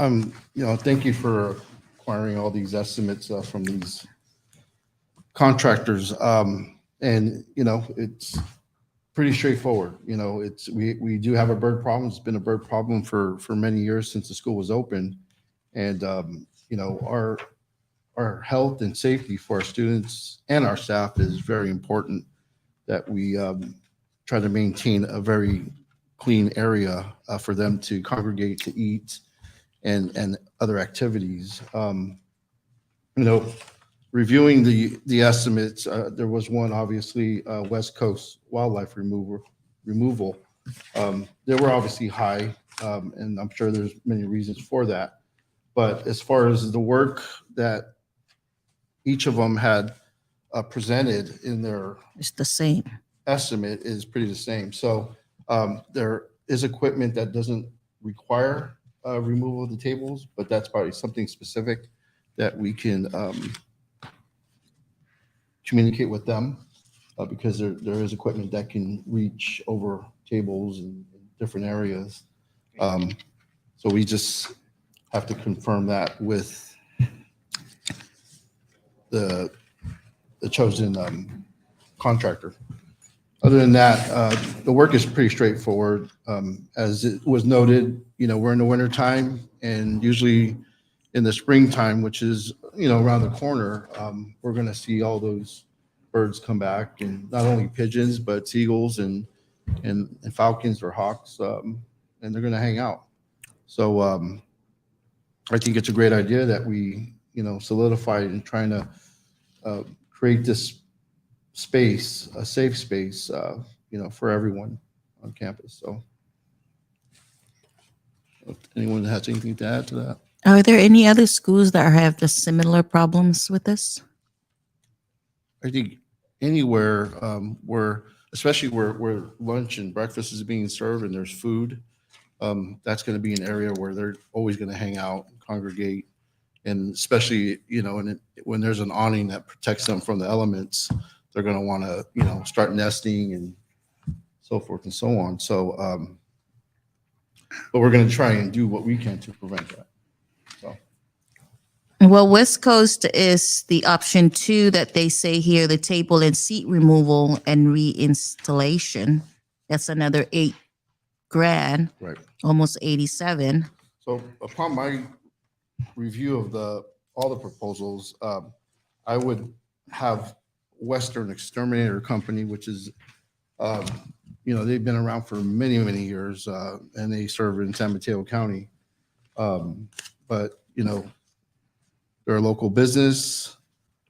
thank you for acquiring all these estimates from these contractors. It's pretty straightforward. We do have a bird problem. It's been a bird problem for many years since the school was open. And, our health and safety for our students and our staff is very important, that we try to maintain a very clean area for them to congregate, to eat, and other activities. Reviewing the estimates, there was one, obviously, West Coast wildlife removal. They were obviously high, and I'm sure there's many reasons for that. But as far as the work that each of them had presented in their It's the same. estimate is pretty the same. So there is equipment that doesn't require removal of the tables, but that's probably something specific that we can communicate with them because there is equipment that can reach over tables in different areas. So we just have to confirm that with the chosen contractor. Other than that, the work is pretty straightforward. As it was noted, we're in the winter time, and usually in the springtime, which is, around the corner, we're going to see all those birds come back, and not only pigeons, but seagulls and falcons or hawks, and they're going to hang out. So I think it's a great idea that we, solidify in trying to create this space, a safe space, for everyone on campus. So if anyone has anything to add to that? Are there any other schools that have the similar problems with this? I think anywhere where, especially where lunch and breakfast is being served and there's food, that's going to be an area where they're always going to hang out and congregate. And especially, when there's an awning that protects them from the elements, they're going to want to, start nesting and so forth and so on. So, but we're going to try and do what we can to prevent that. So. Well, West Coast is the option 2 that they say here, the table and seat removal and reinstallation. That's another $8,000, Right. almost 87. So upon my review of all the proposals. I would have Western Exterminator Company, which is, they've been around for many, many years, and they serve in San Mateo County. But, they're a local business.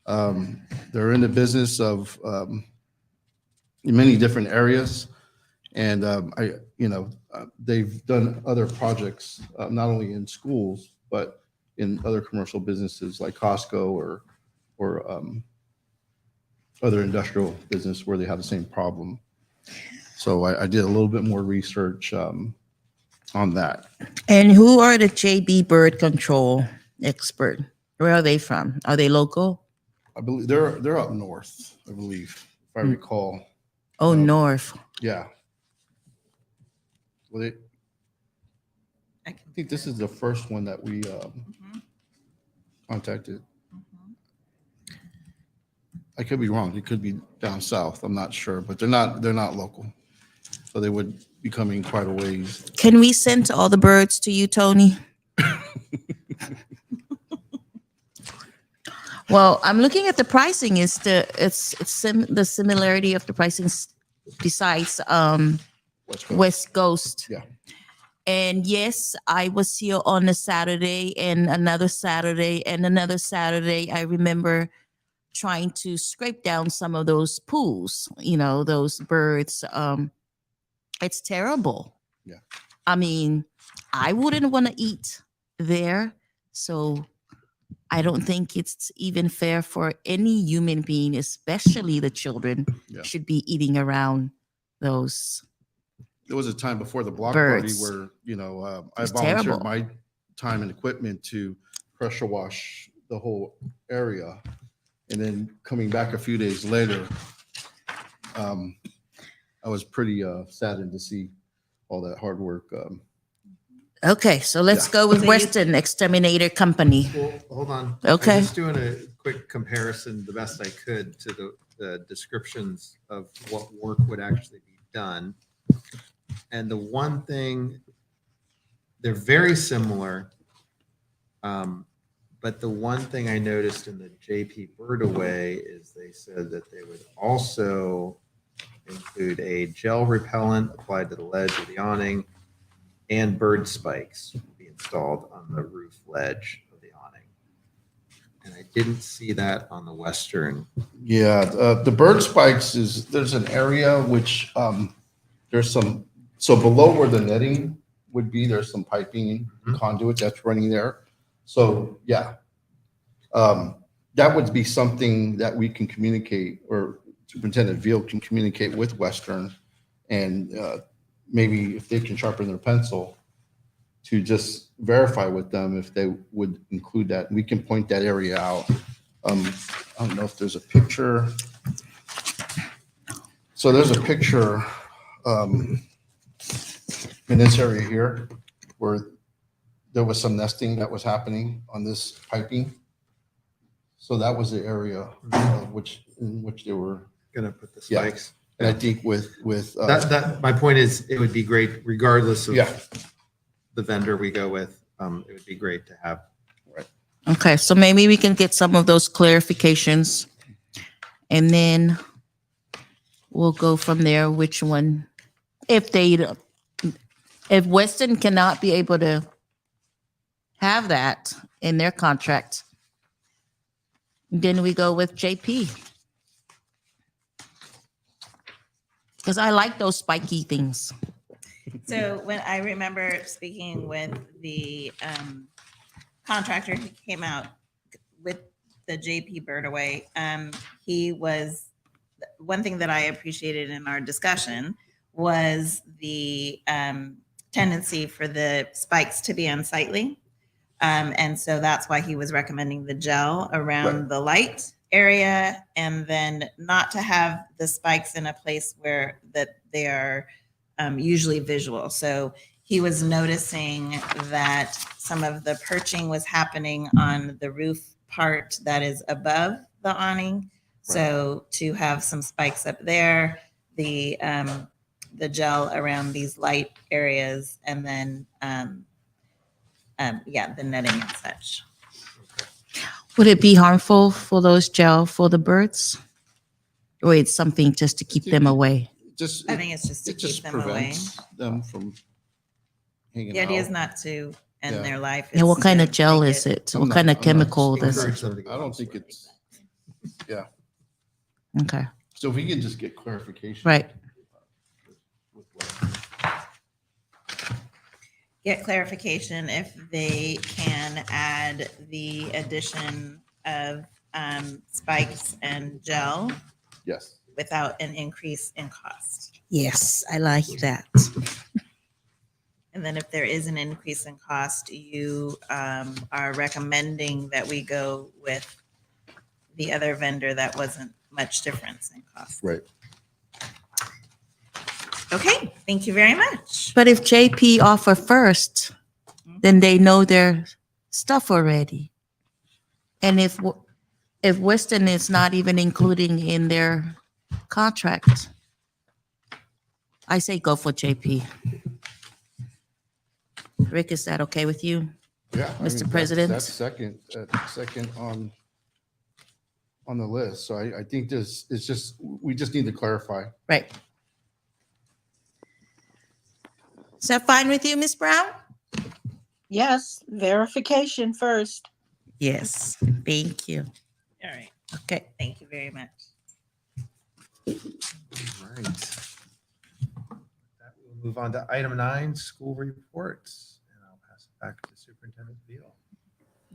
They're in the business of many different areas. And they've done other projects, not only in schools, but in other commercial businesses like Costco or other industrial business where they have the same problem. So I did a little bit more research on that. And who are the JB Bird Control expert? Where are they from? Are they local? I believe they're up north, I believe, if I recall. Oh, north. Yeah. Well, I think this is the first one that we contacted. I could be wrong. It could be down south. I'm not sure, but they're not local. So they would be coming quite a ways. Can we send all the birds to you, Tony? Well, I'm looking at the pricing. It's the similarity of the pricing besides West Coast. Yeah. And yes, I was here on a Saturday and another Saturday and another Saturday. I remember trying to scrape down some of those pools, those birds. It's terrible. Yeah. I mean, I wouldn't want to eat there. So I don't think it's even fair for any human being, especially the children, Yeah. should be eating around those. There was a time before the block Birds. party where, I It's volunteered terrible. my time and equipment to pressure wash the whole area. And then coming back a few days later, I was pretty saddened to see all that hard work. Okay, so let's go with So you- Western Exterminator Company. Well, hold on. Okay. I'm just doing a quick comparison, the best I could, to the descriptions of what work would actually be done. And the one thing, they're very similar. But the one thing I noticed in the JP Birdaway is they said that they would also include a gel repellent applied to the ledge of the awning, and bird spikes will be installed on the roof ledge of the awning. And I didn't see that on the Western. Yeah, the bird spikes there's an area which there's some, so below where the netting would be, there's some piping conduit that's running there. So yeah, that would be something that we can communicate, or Superintendent Veal can communicate with Western, and maybe if they can sharpen their pencil to just verify with them if they would include that. We can point that area out. I don't know if there's a picture. So there's a picture in this area here where there was some nesting that was happening on this piping. So that was the area in which they were. Gonna put the Yeah. spikes. And I think with That my point is, it would be great regardless of yeah, the vendor we go with. It would be great to have. Okay, so maybe we can get some of those clarifications. And then we'll go from there, which one, if Weston cannot be able to have that in their contract, then we go with JP. Because I like those spiky things. So when I remember speaking with the contractor who came out with the JP Birdaway, he was, one thing that I appreciated in our discussion was the tendency for the spikes to be unsightly. And so that's why he was recommending the gel around the light area, and then not to have the spikes in a place where that they are usually visual. So he was noticing that some of the perching was happening on the roof part that is above the awning. So to have some spikes up there, the gel around these light areas, and then the netting and such. Would it be harmful for those gel for the birds? Or it's something just to keep them away? Just, I think it's just to it just keep them away. prevents them from hanging The idea is out. not to end Yeah. their life. And what it's kind to of gel make is it? I'm What not- kind of I'm not chemical does it? Encourage them to go I don't on think swimming. it's, yeah. Okay, So if we can just get clarification. right. Get clarification if they can add the addition of spikes and gel Yes. without an increase in cost. Yes, I like that. And then if there is an increase in cost, you are recommending that we go with the other vendor that wasn't much difference in cost. Right. Okay, thank you very much. But if JP offer first, then they know their stuff already. And if Western is not even including in their contract, I say go for JP. Rick, is that okay with you? Yeah. I Mr. mean, President? That's second on the list. So I think this is just, we just need to clarify. Right. Is that fine with you, Ms. Brown? Yes, verification first. Yes, thank you. All right, Okay. thank you very much. All right. That we'll move on to item 9, school reports. And I'll pass it back to Superintendent Beal.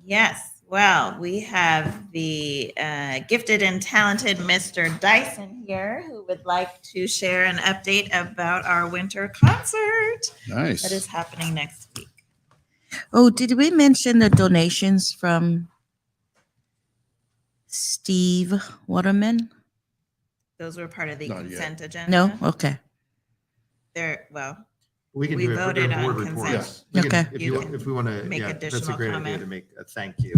Yes, well, we have the gifted and talented Mr. Dyson here who would like to share an update about our winter concert Nice. that is happening next week. Oh, did we mention the donations from Steve Waterman? Those were part of the Not yet. consent agenda. No? Okay. They're, well, We can We do it for voted the board on reports. consent. We can- Okay. If You you, can if we want to, make yeah, that's a additional great idea comment. to make a thank you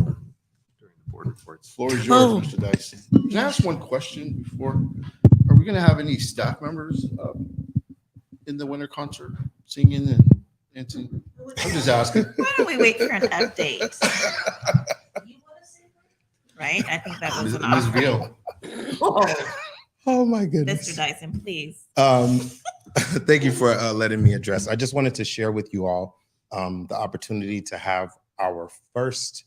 during the board reports. Floor is Oh. yours, Mr. Dyson. Can I ask one question before? Are we going to have any staff members in the winter concert singing and dancing? I'm just asking. why don't we wait for an update? Right? I think that was an Ms. offer. Veal. Oh my Mr. goodness. Dyson, please. Thank you for letting me address. I just wanted to share with you all the opportunity to have our first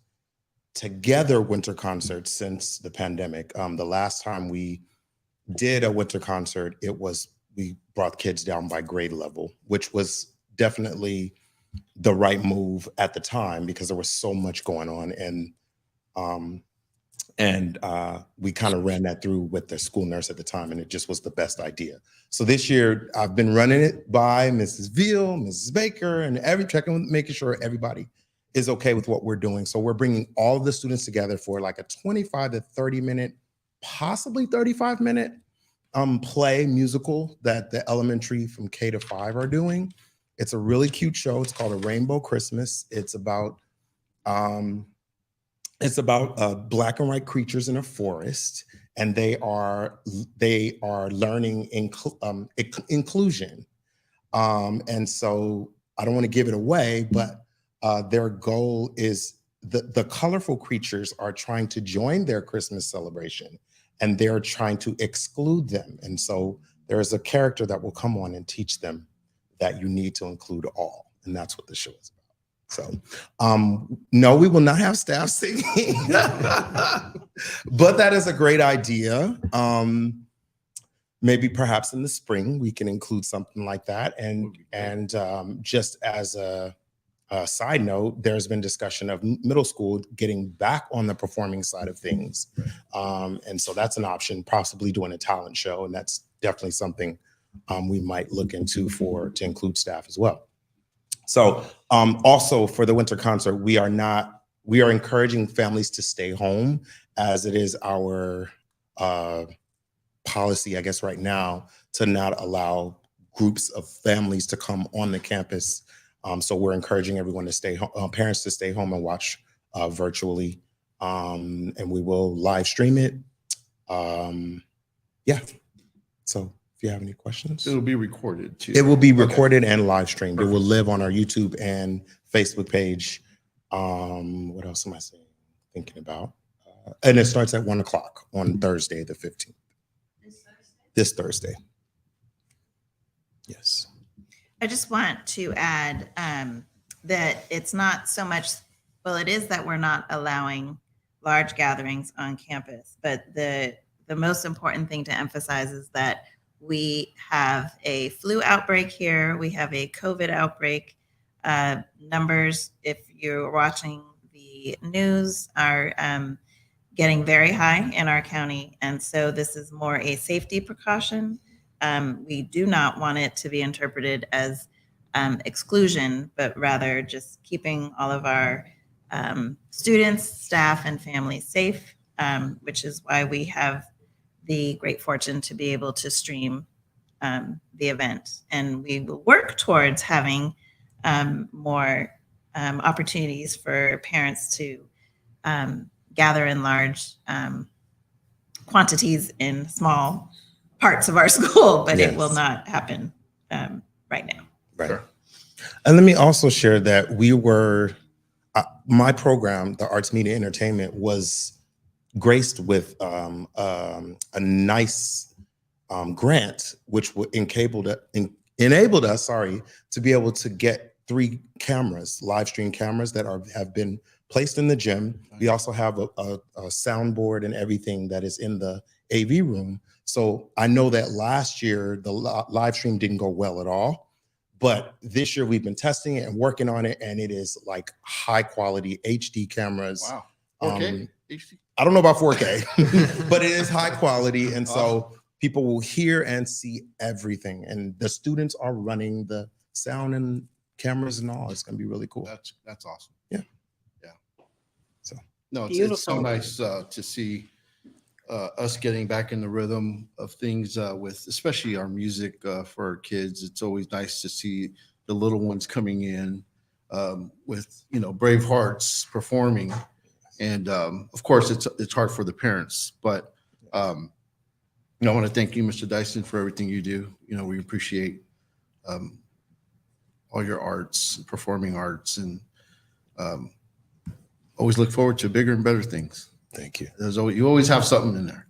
together winter concert since the pandemic. The last time we did a winter concert, we brought kids down by grade level, which was definitely the right move at the time because there was so much going on, and we kind of ran that through with the school nurse at the time, and it just was the best idea. So this year, I've been running it by Mrs. Veal, Mrs. Baker, and making sure everybody is okay with what we're doing. So we're bringing all of the students together for like a 25 to 30 minute, possibly 35 minute play musical that the elementary from K to 5 are doing. It's a really cute show. It's called A Rainbow Christmas. It's about black and white creatures in a forest, and they are learning inclusion. And so I don't want to give it away, but their goal is the colorful creatures are trying to join their Christmas celebration, and they're trying to exclude them. And so there is a character that will come on and teach them that you need to include all, and that's what the show is about. So, no, we will not have staff singing, but that is a great idea. Maybe perhaps in the spring we can include something like that. And just as a side note, there's been discussion of middle school getting back on the performing side of things. And so that's an option, possibly doing a talent show. And that's definitely something we might look into to include staff as well. So also for the winter concert, we are encouraging families to stay home, as it is our policy, I guess, right now, to not allow groups of families to come on the campus. So we're encouraging everyone to stay home, parents to stay home and watch virtually. And we will live stream it. Yeah. So if you have any questions. It'll be recorded too. It will be recorded and live streamed. It will live on our YouTube and Facebook page. What else am I saying? Thinking about? And it starts at 1 o'clock on Thursday, the 15th. This Thursday. Yes. I just want to add that it's not so much, well, it is that we're not allowing large gatherings on campus, but the most important thing to emphasize is that we have a flu outbreak here. We have a COVID outbreak. Numbers, if you're watching the news, are getting very high in our county. And so this is more a safety precaution. We do not want it to be interpreted as exclusion, but rather just keeping all of our students, staff, and families safe, which is why we have the great fortune to be able to stream the event. And we will work towards having more opportunities for parents to gather in large quantities in small parts of our school, but it will Yes. not happen right now. Right. Sure. And let me also share that we were, my program, the Arts Media Entertainment, was graced with a nice grant, which enabled us, to be able to get 3 cameras, live stream cameras that have been placed in the gym. We also have a soundboard and everything that is in the AV room. So I know that last year the live stream didn't go well at all, but this year we've been testing it and working on it, and it is like high quality HD cameras. Wow. Okay. I don't know about 4K, but it is high quality, and so people will hear and see everything. And the students are running the sound and cameras and all. It's going to be really cool. That's awesome. Yeah. Yeah. So no, it's so Beautiful. nice to see us getting back in the rhythm of things with especially our music for our kids. It's always nice to see the little ones coming in with brave hearts performing, and of course it's hard for the parents, but I want to thank you, Mr. Dyson, for everything you do. We appreciate all your arts, performing arts, and always look forward to bigger and better things. thank you. You always have something in there.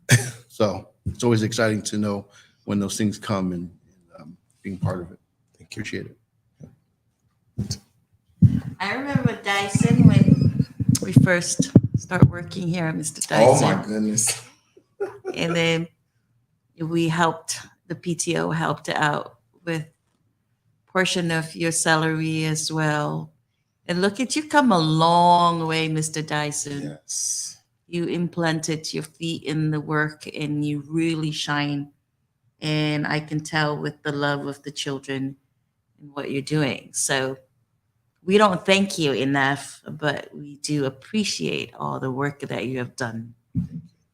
So it's always exciting to know when those things come and being part of it. Appreciate it. I remember Dyson when we first start working here, Mr. Dyson. Oh my goodness. And then the PTO helped out with portion of your salary as well. And look at you come a long way, Mr. Dyson. Yes. You implanted your feet in the work and you really shine. And I can tell with the love of the children and what you're doing. So we don't thank you enough, but we do appreciate all the work that you have done.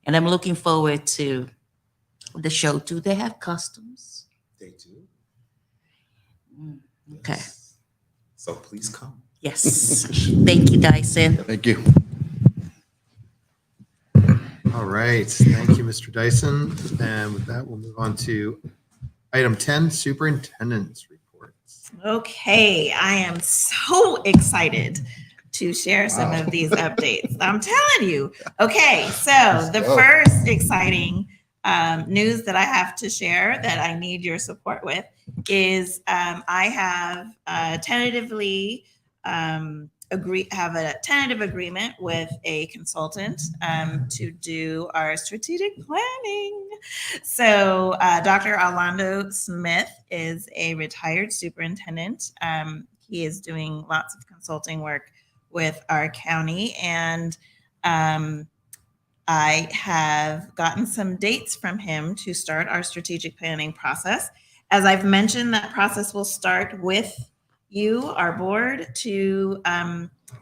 And I'm looking forward to the show. Do they have costumes? They do. Okay. Yes. So please come. Yes. Thank you, Dyson. Thank you. All right. Thank you, Mr. Dyson. And with that, we'll move on to item 10, superintendent's reports. Okay, I am so excited to share some of these updates. I'm telling you. Okay, so the first exciting news that I have to share that I need your support with is I have tentatively have a tentative agreement with a consultant to do our strategic planning. So Dr. Orlando Smith is a retired superintendent. He is doing lots of consulting work with our county, and I have gotten some dates from him to start our strategic planning process. As I've mentioned, that process will start with you, our board, to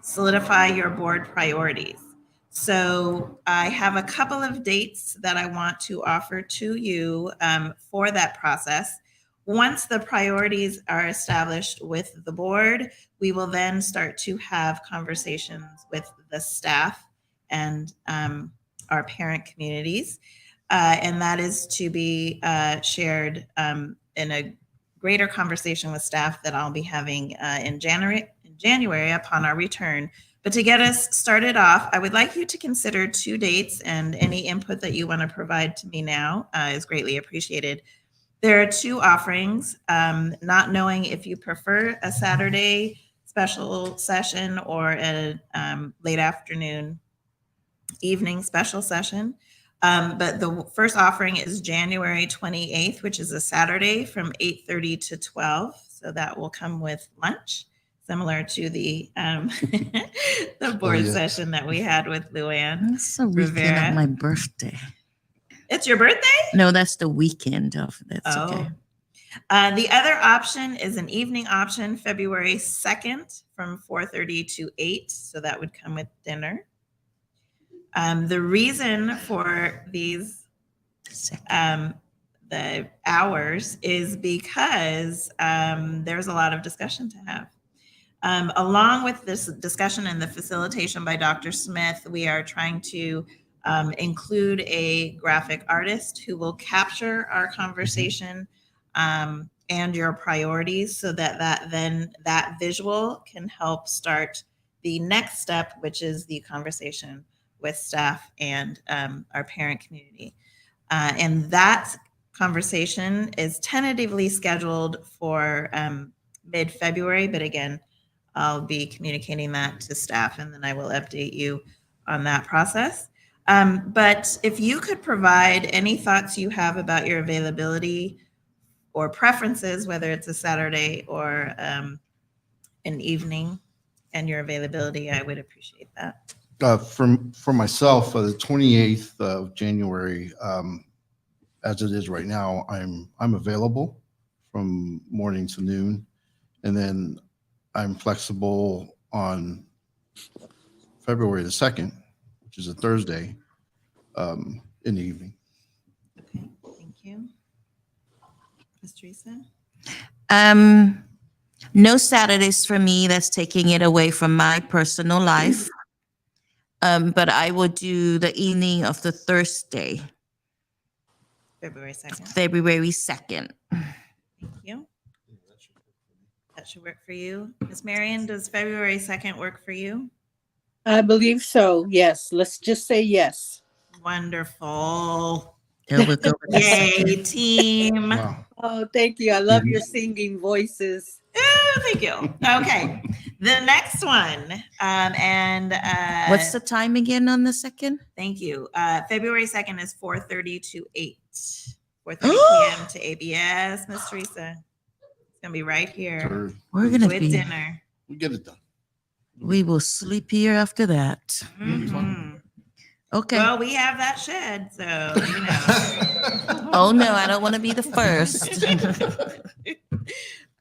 solidify your board priorities. So I have a couple of dates that I want to offer to you for that process. Once the priorities are established with the board, we will then start to have conversations with the staff and our parent communities. And that is to be shared in a greater conversation with staff that I'll be having in January upon our return But to get us started off, I would like you to consider 2 dates, and any input that you want to provide to me now is greatly appreciated. There are 2 offerings, not knowing if you prefer a Saturday special session or a late afternoon, evening special session. But the first offering is January 28th, which is a Saturday from 8:30 to 12. So that will come with lunch, similar to the the board yeah. session that we had with Luann. That's the weekend Rivera. of my birthday. It's your birthday? No, that's the weekend of. That's okay. The other option is an evening option, February 2nd from 4:30 to 8. So that would come with dinner. The reason for these the hours is because there's a lot of discussion to have. Along with this discussion and the facilitation by Dr. Smith, we are trying to include a graphic artist who will capture our conversation and your priorities so that that visual can help start the next step, which is the conversation with staff and our parent community. And that conversation is tentatively scheduled for mid-February, but again, I'll be communicating that to staff and then I will update you on that process. But if you could provide any thoughts you have about your availability or preferences, whether it's a Saturday or an evening and your availability, I would appreciate that. For myself, the 28th of January, as it is right now, I'm available from morning to noon, and then I'm flexible on February the 2nd, which is a Thursday, in the evening. Okay, thank you. Ms. Teresa? No Saturdays for me. That's taking it away from my personal life. But I will do the evening of the Thursday, February 2nd. February 2nd. Thank you. That should work for you. Ms. Marion, does February 2nd work for you? I believe so. Yes. Let's just say yes. Wonderful. There we go. with the Yay, second. team. Wow. Oh, thank you. I love your singing voices. Oh, thank you. Okay. The next one. What's the time again on the 2nd? Thank you. February 2nd is 4:30 to 8. 4:30 p.m. to ABS, Miss Teresa. It's gonna be right here We're gonna with be. dinner. We get it done. We will sleep here after that. Mhm. Okay. Well, we have that shed, so you know. Oh no, I don't want to be the first.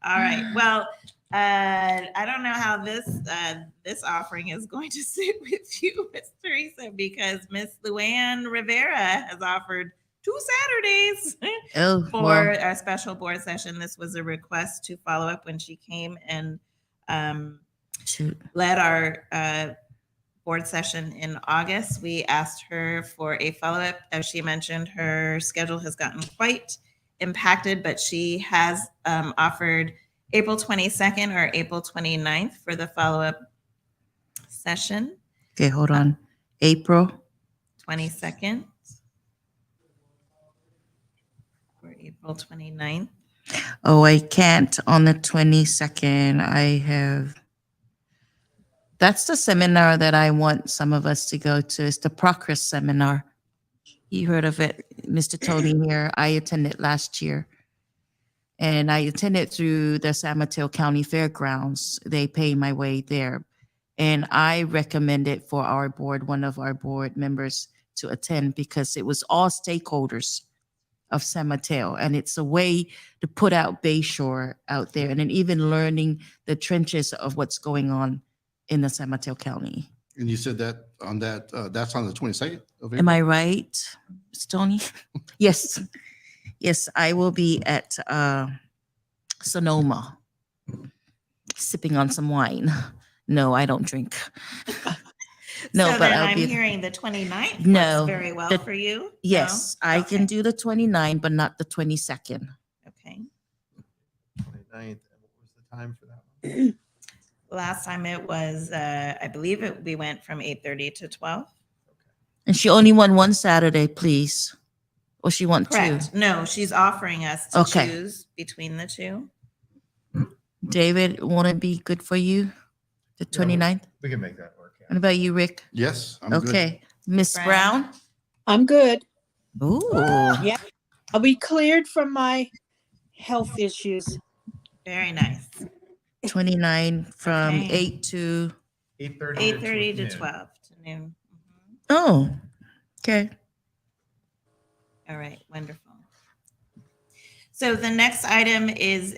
All right. Well, I don't know how this offering is going to sit with you, Miss Teresa, because Miss Luann Rivera has offered 2 Saturdays Oh, for well, a special board session. This was a request to follow up when she came and shoot. led our board session in August. We asked her for a follow-up. As she mentioned, her schedule has gotten quite impacted, but she has offered April 22nd or April 29th for the follow-up session. Okay, hold on. April. 22nd or April 29th. Oh, I can't on the 22nd. I have. That's the seminar that I want some of us to go to. It's the Progress seminar. You heard of it, Mr. Tony here. I attended last year. And I attended through the San Mateo County Fairgrounds. They pay my way there. And I recommended for our board, one of our board members to attend because it was all stakeholders of San Mateo. And it's a way to put out Bayshore out there and then even learning the trenches of what's going on in the San Mateo County. And you said that on that, that's on the 22nd of April? Am I right, Mr. Tony? Yes. Yes, I will be at Sonoma sipping on some wine. No, I don't drink. No, So but then I'll I'm be. hearing the 29th No, works very well the- for you. Yes, No? I Okay. can do the 29th, but not the 22nd. Okay. 29th. And what was the time for that one? last time it was, I believe we went from 8:30 to 12. And she only won one Saturday, please. Or she want two? Correct. No, she's offering us to Okay. choose between the two. David, won't it be good for you? The 29th? We can make that work. What about you, Rick? Yes, I'm good. Okay. Miss Brown? Brown? I'm good. Ooh. Yeah. I'll be cleared from my health issues. Very nice. 29 from Okay. 8 to, 8:30 8:30 to noon. 12 to noon. Mhm. oh, okay. All right, wonderful. So the next item is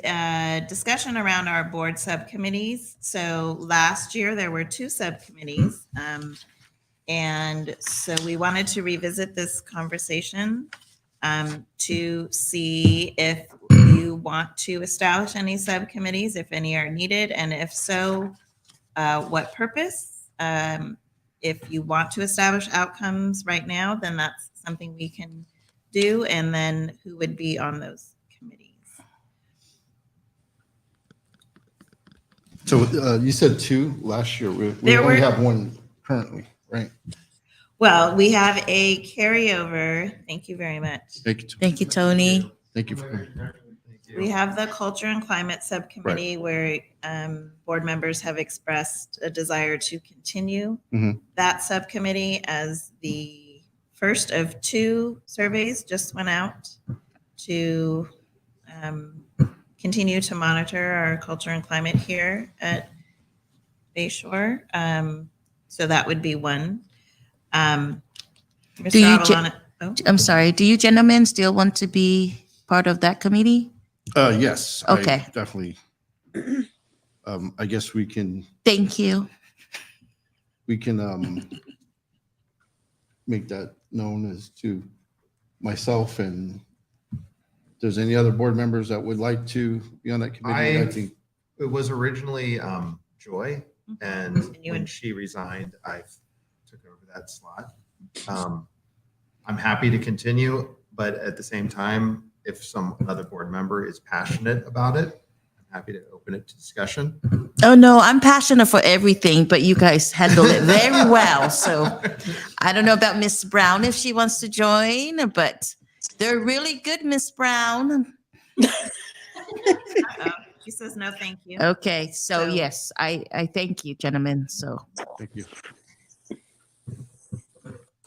discussion around our board subcommittees. So last year there were 2 subcommittees. And so we wanted to revisit this conversation to see if you want to establish any subcommittees, if any are needed, and if so, what purpose? If you want to establish outcomes right now, then that's something we can do. And then who would be on those committees? So you said 2 last year. We There only were- have 1 currently, right? Well, we have a carryover. Thank you very much. Thank you. Thank you, Tony. Thank you. For, We have the Culture and Climate Subcommittee where board members have expressed a desire to continue Mhm. that subcommittee, as the first of 2 surveys just went out to continue to monitor our culture and climate here at Bayshore. So that would be one. Do Mr. you Avalon, I'm sorry. Do you gentlemen still want to be part of that committee? yes. Okay. I definitely. I guess we can Thank you. make that known as to myself, and if there's any other board members that would like to be on that committee. I think It was originally Joy, and And you when and- she resigned, I took over that slot. I'm happy to continue, but at the same time, if some other board member is passionate about it, I'm happy to open it to discussion. Oh, no, I'm passionate for everything, but you guys handle it very well. So I don't know about Miss Brown if she wants to join, but they're really good, Miss Brown. She says no, thank you. Okay, so So- yes, I thank you, gentlemen. So thank you.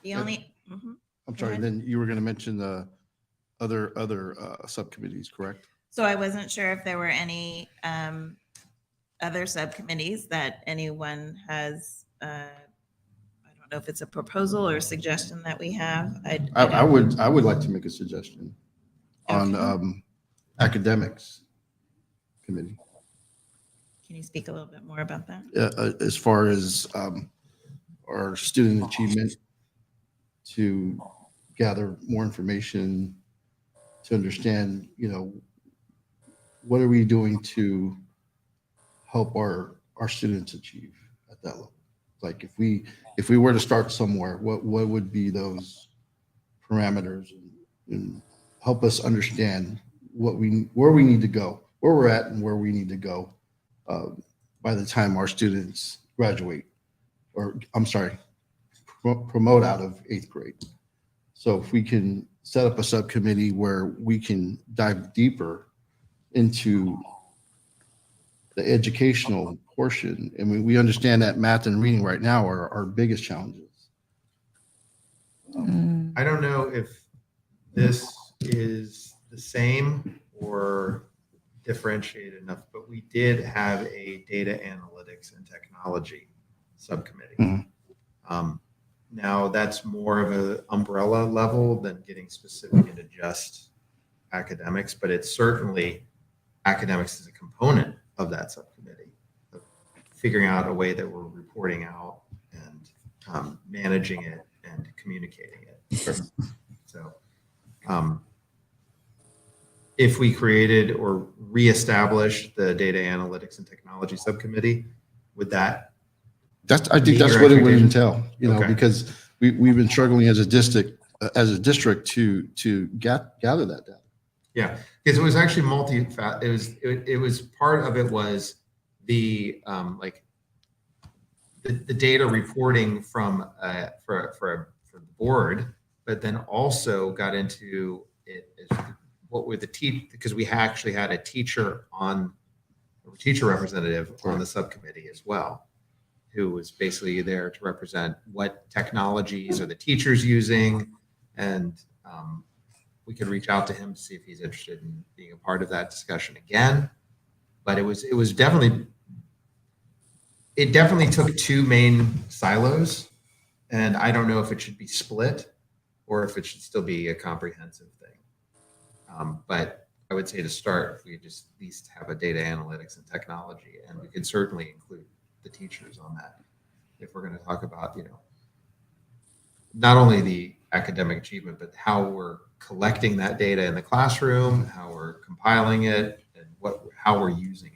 The only, mhm. I'm Go sorry. ahead. Then you were going to mention the other subcommittees, correct? So I wasn't sure if there were any other subcommittees that anyone has. I don't know if it's a proposal or suggestion that we have. I would like to make a suggestion on Okay. academics committee. Can you speak a little bit more about that? As far as our student achievement, to gather more information, to understand, what are we doing to help our students achieve at that level? Like if we were to start somewhere, what would be those parameters, and help us understand where we need to go, where we're at and where we need to go by the time our students graduate, or I'm sorry, promote out of 8th grade. So if we can set up a subcommittee where we can dive deeper into the educational portion. I mean, we understand that math and reading right now are our biggest challenges. I don't know if this is the same or differentiated enough, but we did have a data analytics and technology subcommittee. Mhm. Now that's more of an umbrella level than getting specific into just academics, but it's certainly academics is a component of that subcommittee, of figuring out a way that we're reporting out and managing it and communicating it. So if we created or reestablished the data analytics and technology subcommittee, would that I think Meet that's your what it would expectations? entail, Okay. because we've been struggling as a district to gather that data. Yeah, because it was actually it was part of it was the like the data reporting from for the board, but then also got into it as what were the because we actually had a teacher representative on the subcommittee as well, who was basically there to represent what technologies are the teachers using, and we could reach out to him to see if he's interested in being a part of that discussion again. But it definitely took two main silos, and I don't know if it should be split or if it should still be a comprehensive thing. But I would say to start, if we just at least have a data analytics and technology, and we could certainly include the teachers on that if we're going to talk about, not only the academic achievement, but how we're collecting that data in the classroom, how we're compiling it, and how we're using it.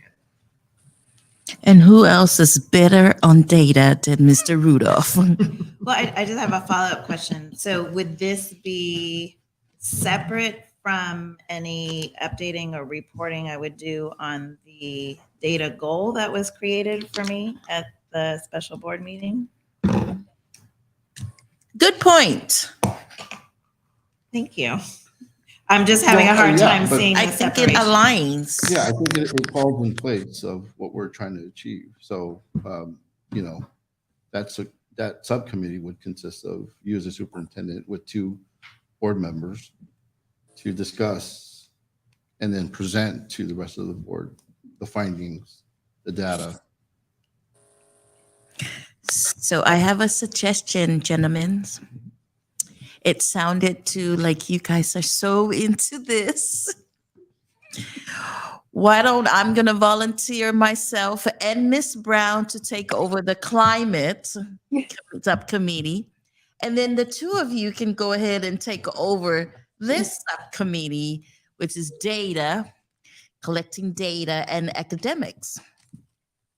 And who else is better on data than Mr. Rudolph? Well, I just have a follow-up question. So would this be separate from any updating or reporting I would do on the data goal that was created for me at the special board meeting? Good point. Thank you. I'm just having a hard time but seeing I the think it separation. aligns. Yeah, I think it falls in place of what we're trying to achieve. So, that subcommittee would consist of you as a superintendent with 2 board members to discuss and then present to the rest of the board the findings, the data. So I have a suggestion, gentlemen. It sounded to like you guys are so into this. Why don't I'm going to volunteer myself and Miss Brown to take over the climate subcommittee. And then the 2 of you can go ahead and take over this subcommittee, which is data, collecting data and academics.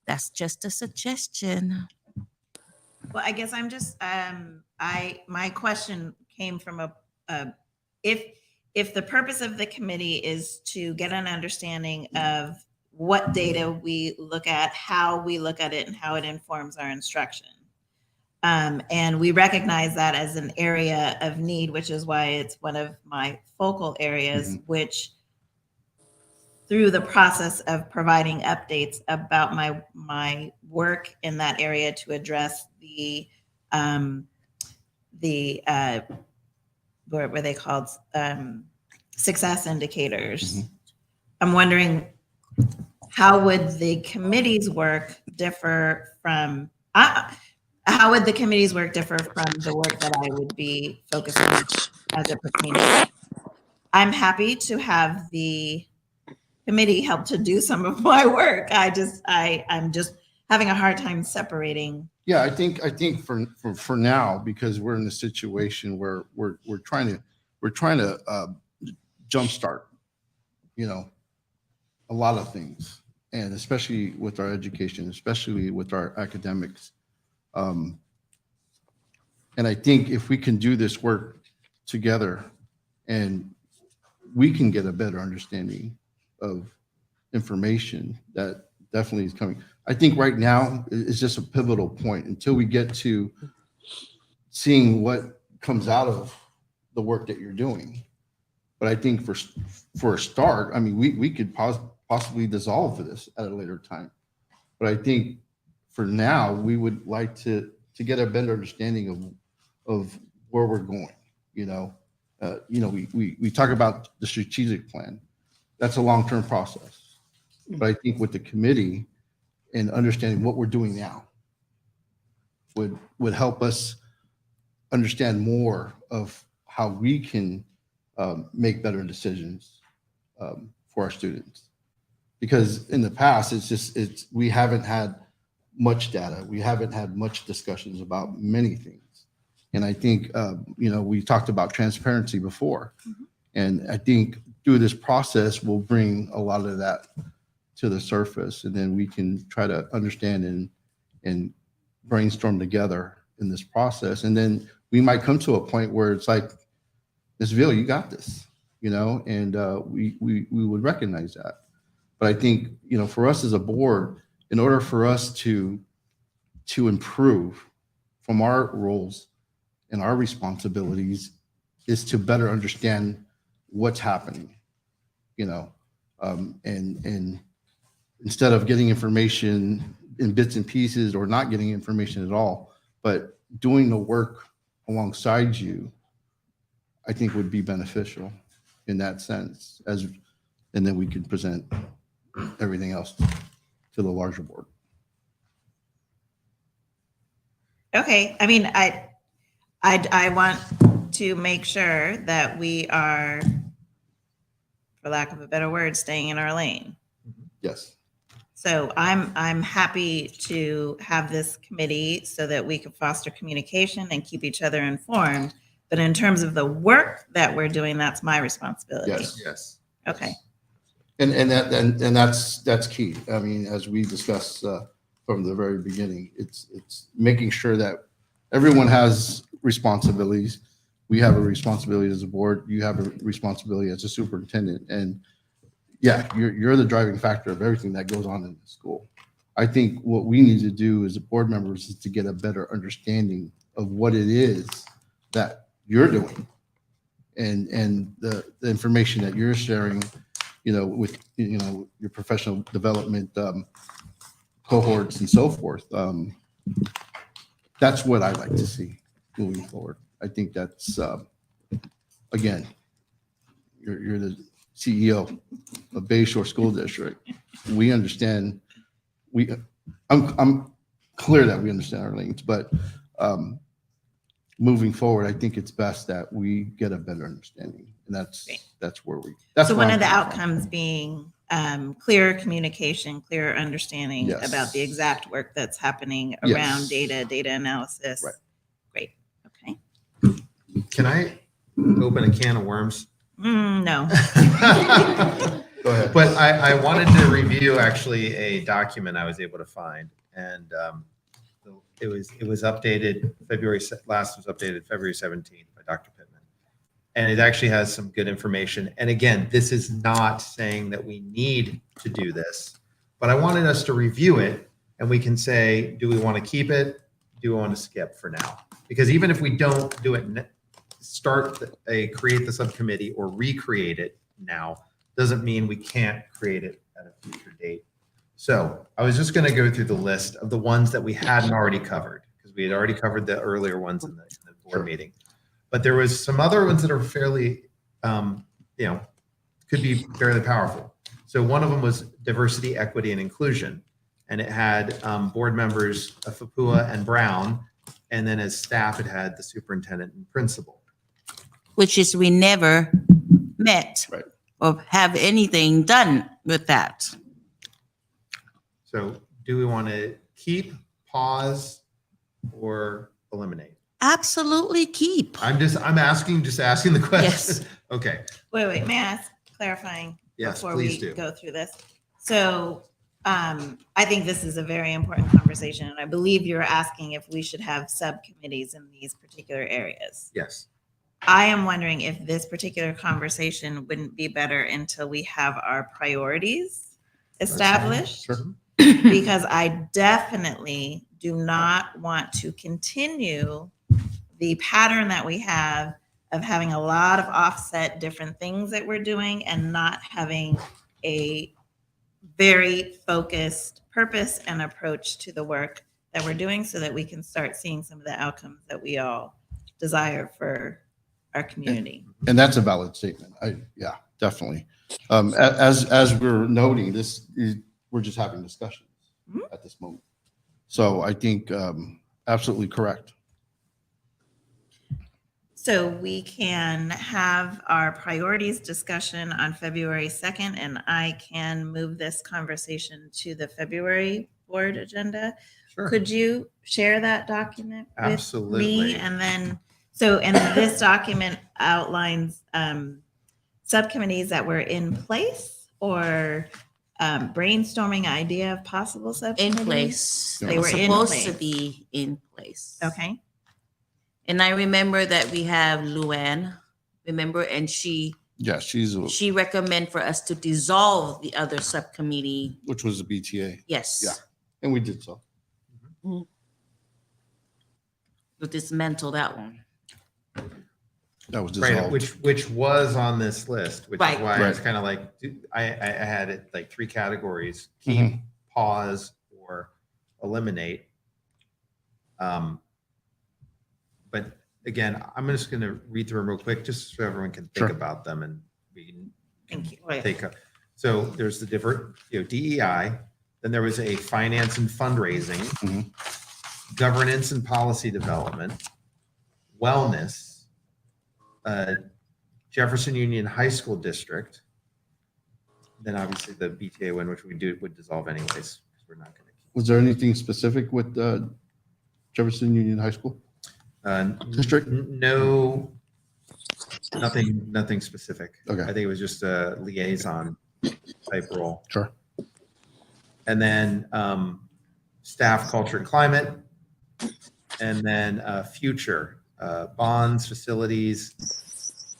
That's just a suggestion. Well, I guess I'm just, my question came from if the purpose of the committee is to get an understanding of what data we look at, how we look at it, and how it informs our instruction. And we recognize that as an area of need, which is why it's one of my focal areas, which through the process of providing updates about my work in that area to address what were they called? Success indicators. I'm wondering, how would the committee's work differ from the work that I would be focused on as it pertains? I'm happy to have the committee help to do some of my work. I'm just having a hard time separating. Yeah, I think for now, because we're in a situation where we're trying to jumpstart, a lot of things, and especially with our education, especially with our academics. And I think if we can do this work together, and we can get a better understanding of information that definitely is coming. I think right now it's just a pivotal point until we get to seeing what comes out of the work that you're doing. But I think for a start, I mean, we could possibly dissolve this at a later time. But I think for now, we would like to get a better understanding of where we're going. We talk about the strategic plan. That's a long-term process. But I think with the committee and understanding what we're doing now would help us understand more of how we can make better decisions for our students. Because in the past, we haven't had much data. We haven't had much discussions about many things. And I think, we talked about transparency before. And I think through this process, we'll bring a lot of that to the surface, and then we can try to understand and brainstorm together in this process. And then we might come to a point where it's like, Ms. Ville, you got this, and we would recognize that. But I think, for us as a board, in order for us to improve from our roles and our responsibilities is to better understand what's happening, and instead of getting information in bits and pieces or not getting information at all, but doing the work alongside you, I think would be beneficial in that sense, and then we can present everything else to the larger board. Okay, I mean, I want to make sure that we are, for lack of a better word, staying in our lane. Yes. So I'm happy to have this committee so that we can foster communication and keep each other informed. But in terms of the work that we're doing, that's my responsibility. Yes. Yes. Okay. And that's key. I mean, as we discussed from the very beginning, it's making sure that everyone has responsibilities. We have a responsibility as a board. You have a responsibility as a superintendent. And yeah, you're the driving factor of everything that goes on in the school. I think what we need to do as board members is to get a better understanding of what it is that you're doing and the information that you're sharing, with, your professional development cohorts and so forth. That's what I like to see moving forward. I think that's, again, you're the CEO of Bayshore School District. We understand, I'm clear that we understand our lanes, but moving forward, I think it's best that we get a better understanding. And that's where that's So where one I'm of the coming from. outcomes being clearer communication, clearer understanding Yes. about the exact work that's happening Yes. around data analysis. Right. Great. Okay. Can I open a can of worms? No. Go ahead. But I wanted to review actually a document I was able to find, and it was updated last was updated February 17th by Dr. Pittman, and it actually has some good information. And again, this is not saying that we need to do this, but I wanted us to review it, and we can say, do we want to keep it? Do we want to skip for now? Because even if we don't do it, create the subcommittee or recreate it now, doesn't mean we can't create it at a future date. So I was just going to go through the list of the ones that we hadn't already covered, because we had already covered the earlier ones in the board meeting. But there was some other ones that are fairly, could be fairly powerful. So one of them was diversity, equity, and inclusion. And it had board members Fapua and Brown. And then as staff, it had the superintendent and principal. Which is we never met Right. or have anything done with that. So do we want to keep, pause, or eliminate? Absolutely keep. I'm asking the question. Yes. Okay. Wait, may I ask clarifying Yes, before please we do. go through this? So I think this is a very important conversation, and I believe you're asking if we should have subcommittees in these particular areas. Yes. I am wondering if this particular conversation wouldn't be better until we have our priorities established. Sure. Because I definitely do not want to continue the pattern that we have of having a lot of offset different things that we're doing and not having a very focused purpose and approach to the work that we're doing, so that we can start seeing some of the outcomes that we all desire for our community. And that's a valid statement. Yeah, definitely. As we're noting, we're just having discussions at this moment. So I think absolutely correct. So we can have our priorities discussion on February 2nd, and I can move this conversation to the February board agenda. Sure. Could you share that document with Absolutely. me? And then, and this document outlines subcommittees that were in place, or brainstorming idea of possible In subcommittees? place. They were in supposed to place. be in place. Okay. And I remember that we have Luann, and she Yeah, recommend for us to dissolve the other subcommittee. which was the BTA. Yes. Yeah. And we did so. We'll dismantle that one. That was Right, dissolved. which was on this list, which is Right. why I was Right. kind of like, I had it like 3 categories: Mm-hmm. keep, pause, or eliminate. But again, I'm just going to read through them real quick, just so everyone can think Sure. about them and we can Thank you. take up. So there's the different, DEI. Then there was a finance and fundraising, Mhm. governance and policy development, wellness, Jefferson Union High School District. Then obviously the BTA one, which would dissolve anyways, because we're not going to. Was there anything specific with Jefferson Union High School? District? No, nothing specific. Okay. I think it was just a liaison type role. Sure. And then staff, culture, and climate. And then future, bonds, facilities,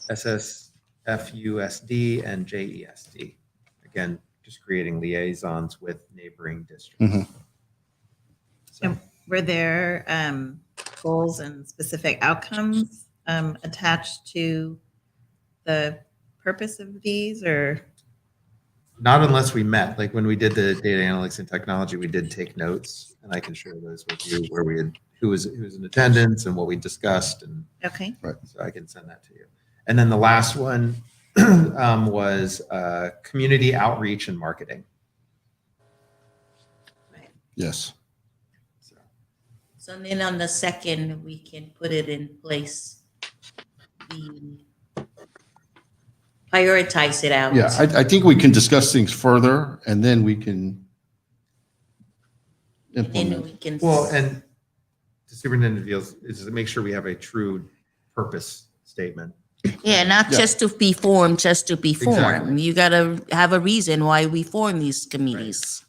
SSFUSD, and JESD. Again, just creating liaisons with neighboring districts. Mhm. So, Were there goals and specific outcomes attached to the purpose of these, or? not unless we met, like when we did the data analytics and technology, we did take notes, and I can share those with you where we had who was in attendance and what we discussed, and Okay. so I can send that to you. And then the last one was community outreach and marketing. Yes. So then on the second, we can put it in place. Prioritize it out. Yeah, I think we can discuss things further and then we can Then implement. we can. Well, and the superintendent feels is to make sure we have a true purpose statement. Yeah, not Yeah. just to be formed, just to be formed. Exactly. You gotta have a reason why we form these committees.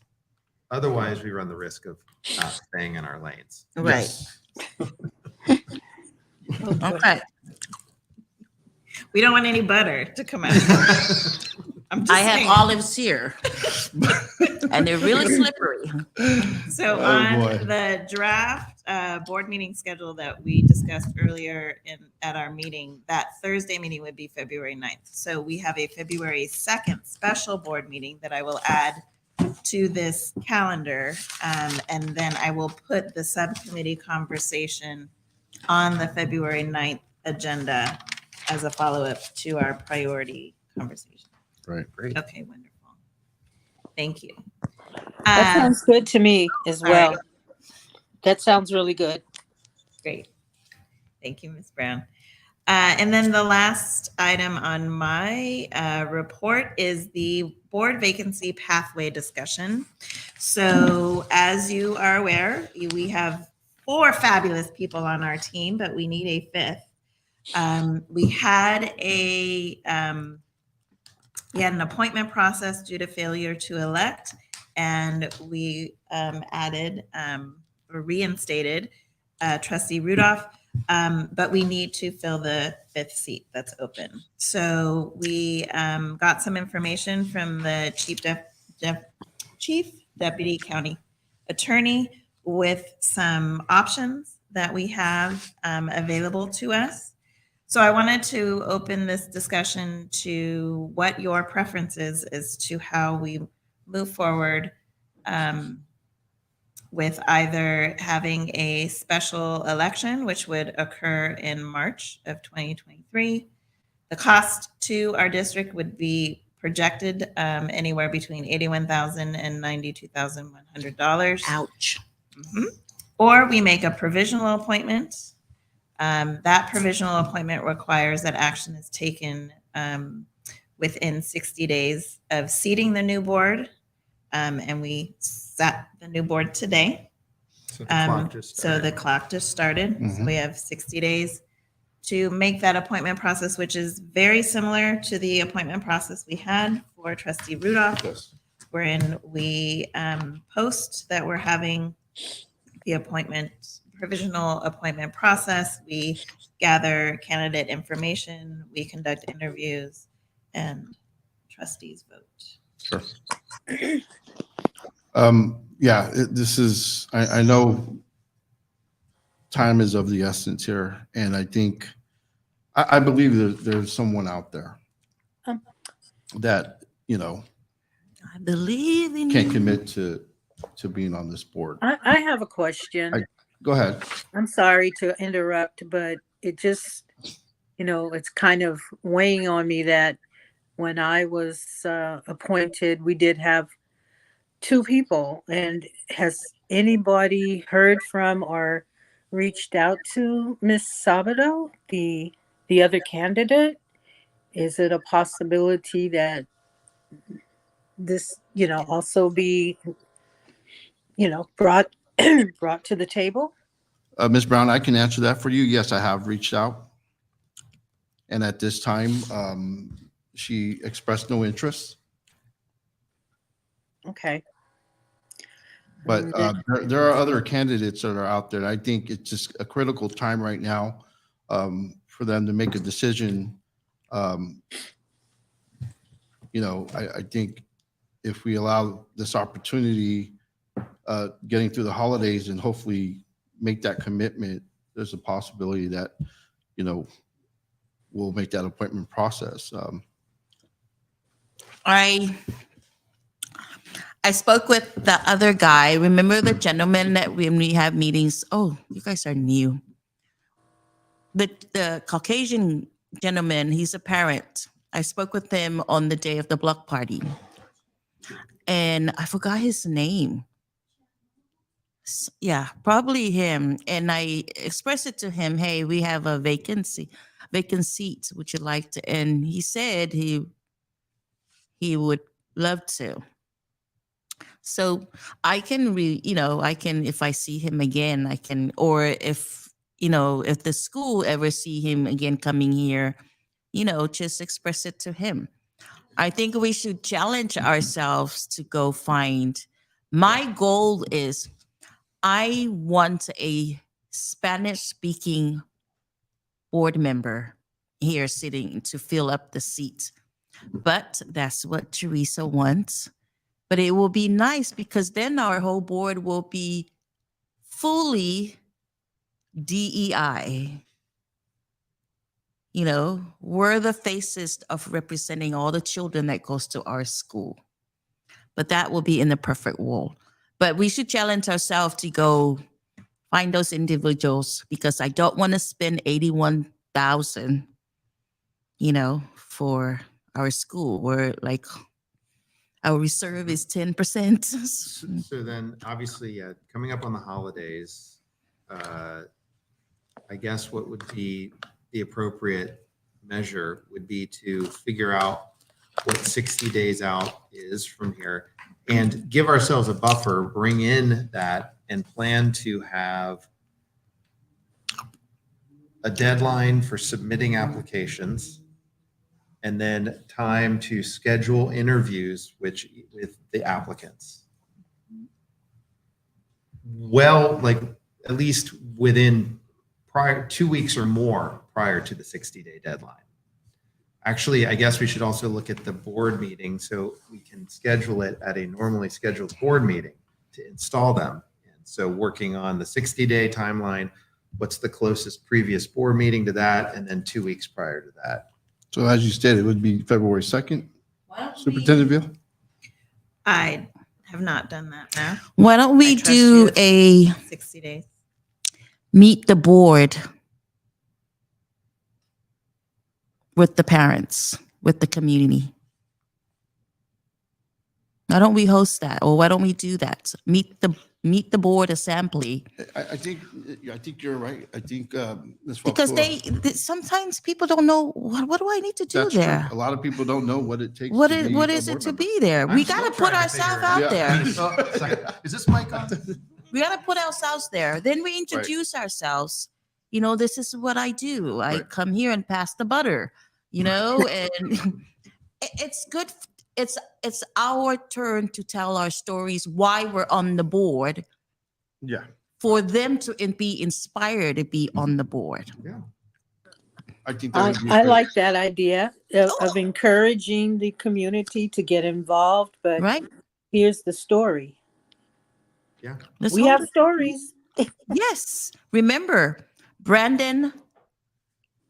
Otherwise, we run the risk of not staying in our lanes. Right, Yes. okay. We don't want any butter to come out. I'm just I have saying. olives here. And they're really slippery. So Oh, on boy. the draft board meeting schedule that we discussed earlier at our meeting, that Thursday meeting would be February 9th. So we have a February 2nd special board meeting that I will add to this calendar. And then I will put the subcommittee conversation on the February 9th agenda as a follow-up to our priority conversation. Right. Great. Okay, wonderful. Thank you. That sounds good to me as all right. well. That sounds really good. Great. Thank you, Ms. Brown. And then the last item on my report is the board vacancy pathway discussion. So as you are aware, we have 4 fabulous people on our team, but we need a 5th. We had an appointment process due to failure to elect, and we added or reinstated Trustee Rudolph, but we need to fill the 5th seat that's open. So we got some information from the Chief Deputy County Attorney with some options that we have available to us. So I wanted to open this discussion to what your preference is as to how we move forward with either having a special election, which would occur in March of 2023. The cost to our district would be projected anywhere between $81,000 and $92,100. Ouch. Or we make a provisional appointment. That provisional appointment requires that action is taken within 60 days of seating the new board. And we set the new board today. So the clock just So started. the clock just started. So we have 60 days to make that appointment process, which is very similar to the appointment process we had for Trustee Rudolph, Yes. wherein we post that we're having the provisional appointment process. We gather candidate information, we conduct interviews, and trustees vote. Sure. Yeah, this is, I know time is of the essence here, and I think, I believe that there's someone out there Um. that, you know, I believe in can't you. commit to being on this board. I have a question. Go ahead. I'm sorry to interrupt, but it just, it's kind of weighing on me that when I was appointed, we did have two people. And has anybody heard from or reached out to Miss Sabato, the other candidate? Is it a possibility that this, also be, brought brought to the table? Ms. Brown, I can answer that for you. Yes, I have reached out. And at this time, she expressed no interest. Okay. But And there are other candidates that are out there. I think it's just a critical time right now for them to make a decision. I think if we allow this opportunity, getting through the holidays and hopefully make that commitment, there's a possibility that, we'll make that appointment process. I spoke with the other guy. Remember the gentleman that when we have meetings? Oh, you guys are new. The Caucasian gentleman, he's a parent. I spoke with him on the day of the block party. And I forgot his name. Yeah, probably him. And I expressed it to him, hey, we have a vacant seat. Would you like to? And he said he would love to. So I can if I see him again, I can, or if the school ever see him again coming here, just express it to him. I think we should challenge ourselves to go find. My goal is I want a Spanish speaking board member here sitting to fill up the seat. But that's what Teresa wants. But it will be nice because then our whole board will be fully DEI. We're the faces of representing all the children that goes to our school. But that will be in the perfect world. But we should challenge ourselves to go find those individuals because I don't want to spend $81,000, for our school. We're like, our reserve is 10%. So then, obviously, coming up on the holidays, I guess what would be the appropriate measure would be to figure out what 60 days out is from here and give ourselves a buffer, bring in that and plan to have a deadline for submitting applications and then time to schedule interviews with the applicants. Well, like at least within 2 weeks or more prior to the 60-day deadline. Actually, I guess we should also look at the board meeting so we can schedule it at a normally scheduled board meeting to install them. And so working on the 60-day timeline, what's the closest previous board meeting to that, and then 2 weeks prior to that. So as you stated, it would be February 2nd, Superintendent Ville? I have not done that now. Why don't we I trust do you. a 60 days. meet the board with the parents, with the community? Why don't we host that, or why don't we do that? Meet the board assembly. I think you're right. I think Ms. Because Falcoa, sometimes people don't know what do I need to do that's true. there. A lot of people don't know what it takes. What to is be what a is board it to member. be there? We I'm got to still put trying to figure ourselves it out Yeah. there. Oh, sorry. Is this mic on? We got to put ourselves there. Then we introduce ourselves. This is what I do. I Right. come here and pass the butter. And it's good. It's our turn to tell our stories, why we're on the board, Yeah. for them to be inspired to be on the board. Yeah. I think that would be I great. like that idea of encouraging the community to get involved, but Right? here's the story. Yeah. Let's We hold have it. stories. Yes. Remember, Brandon,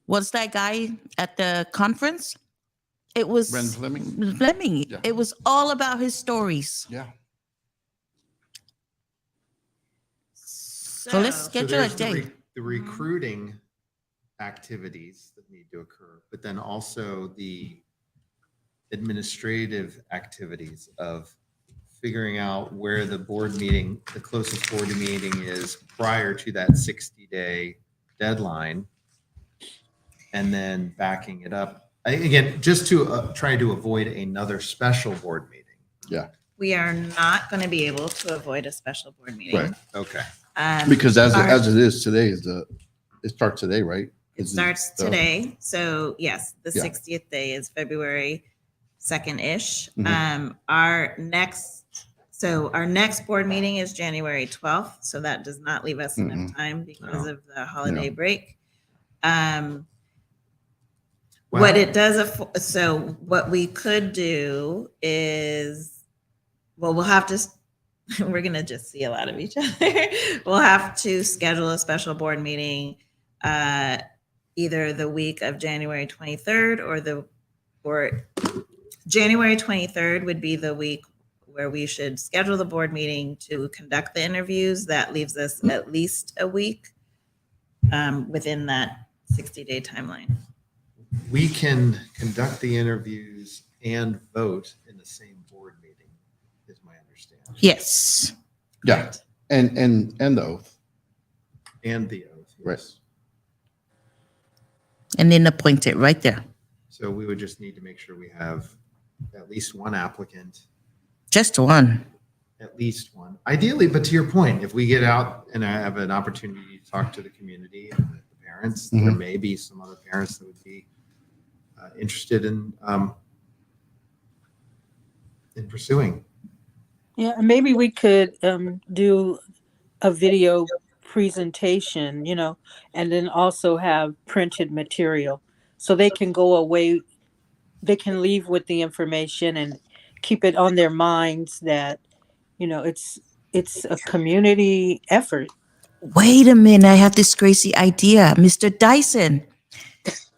what's that guy at the conference? It was Brendan Fleming? Fleming. Yeah. It was all about his stories. Yeah. So let's So schedule a there's day. the recruiting activities that need to occur, but then also the administrative activities of figuring out where the closest board meeting is prior to that 60-day deadline, and then backing it up. Again, just to try to avoid another special board meeting. We are not going to be able to avoid a special board meeting. Right. Okay. Because as our- it is today, it starts today, right? It starts today. So yes, the Yeah. 60th day is February 2nd-ish. Mhm. Our next board meeting is January 12th. So that does not leave us enough time because No. of the holiday No. break. Well- What it does, so what we could do is, well, we'll have to, we're going to just see a lot of each other. We'll have to schedule a special board meeting either the week of January 23rd or January 23rd would be the week where we should schedule the board meeting to conduct the interviews. That leaves us at least a week within that 60-day timeline. We can conduct the interviews and vote in the same board meeting, is my understanding. Yes. Yeah. And the oath. And the oath. Right. Yes. And then appoint it right there. So we would just need to make sure we have at least one applicant, Just one. at least one. Ideally, but to your point, if we get out and I have an opportunity to talk to the community and the parents, there may be some other parents that would be interested in pursuing. Yeah, and maybe we could do a video presentation, and then also have printed material so they can go away, they can leave with the information and keep it on their minds that, it's a community effort. Wait a minute. I have this crazy idea. Mr. Dyson,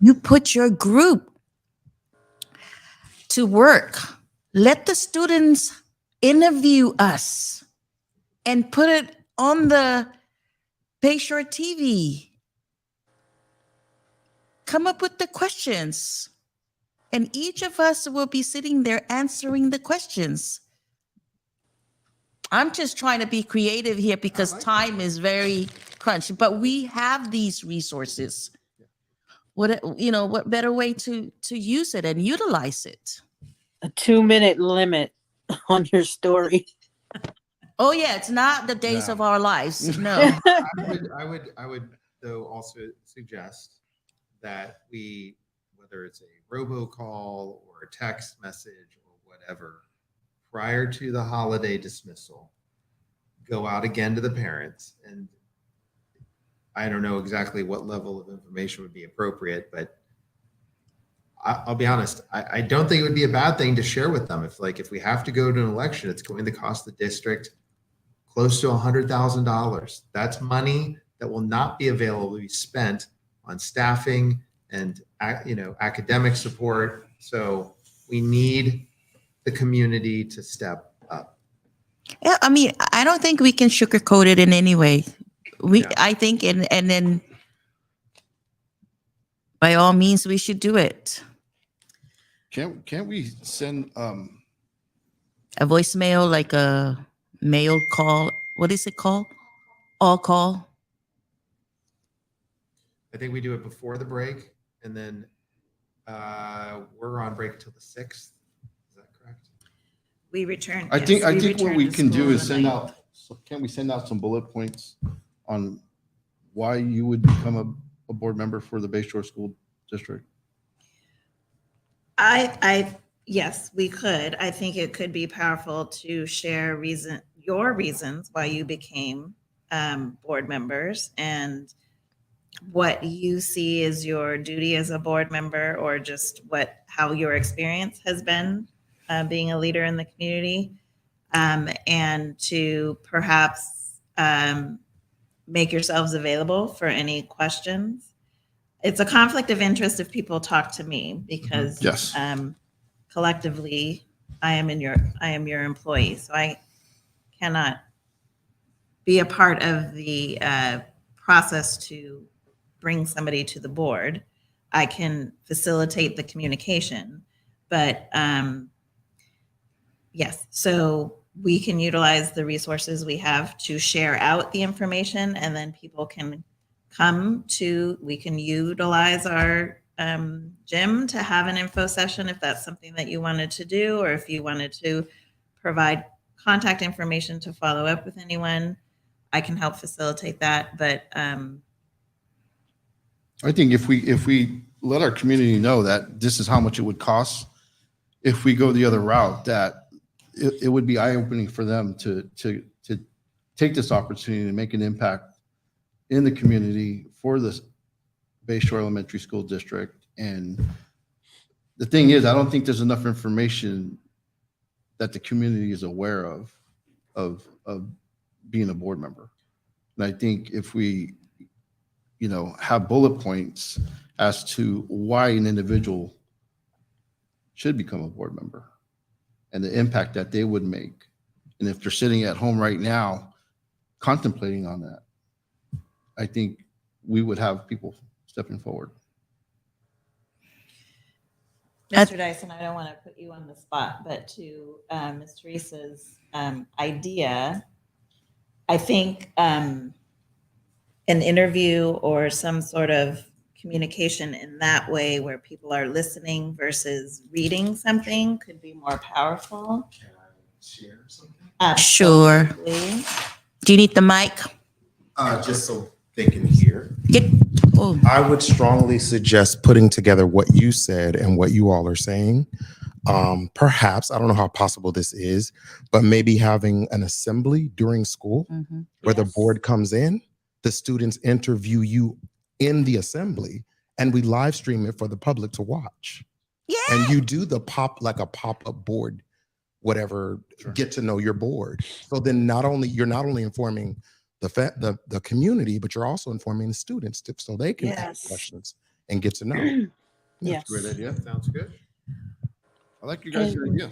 you put your group to work. Let the students interview us and put it on the Bayshore TV. Come up with the questions. And each of us will be sitting there answering the questions. I'm just trying to be creative here because time is very crunched, but we have these resources. What better way to use it and utilize it? A 2-minute limit on your story. Oh yeah, it's not the days Yeah. of our lives. No. I would though also suggest that we, whether it's a robocall or a text message or whatever, prior to the holiday dismissal, go out again to the parents. And I don't know exactly what level of information would be appropriate, but I'll be honest, I don't think it would be a bad thing to share with them. If we have to go to an election, it's going to cost the district close to $100,000. That's money that will not be available to be spent on staffing and academic support. So we need the community to step up. Yeah, I mean, I don't think we can sugarcoat it in any way. Yeah. I think, and then by all means, we should do it. Can't we send A voicemail, like a mail call. What is it called? All call. I think we do it before the break, and then we're on break until the 6th. Is that correct? We return. I think what return we to can school do is the send 9th. out, can we send out some bullet points on why you would become a board member for the Bayshore School District? Yes, we could. I think it could be powerful to share your reasons why you became board members and what you see as your duty as a board member, or just how your experience has been being a leader in the community. and to perhaps make yourselves available for any questions. It's a conflict of interest if people talk to me because Yes. collectively I am your employee, so I cannot be a part of the process to bring somebody to the board. I can facilitate the communication, but yes, so we can utilize the resources we have to share out the information, and then people can we can utilize our gym to have an info session if that's something that you wanted to do, or if you wanted to provide contact information to follow up with anyone, I can help facilitate that. But I think if we let our community know that this is how much it would cost, if we go the other route, that it would be eye-opening for them to take this opportunity to make an impact in the community for this Bayshore Elementary School District. And the thing is, I don't think there's enough information that the community is aware of being a board member. And I think if we, have bullet points as to why an individual should become a board member and the impact that they would make. And if they're sitting at home right now contemplating on that, I think we would have people stepping forward. Mr. Dyson, I don't want to put you on the spot, but to Ms. Teresa's idea, I think an interview or some sort of communication in that way where people are listening versus reading something could be more powerful. Can I share something? Sure. Absolutely. Do you need the mic? Just so they can hear. Oh, I would strongly suggest putting together what you said and what you all are saying. Perhaps, I don't know how possible this is, but maybe having an assembly during school where the board comes in, the students interview you in the assembly, and we live stream it for the public to watch. yeah. And you do the like a pop-up board, whatever, get to know your board. So then you're not only informing the community, but you're also informing the students so they can ask questions and get to know. Yes. Great idea. Sounds good. I like you guys' idea.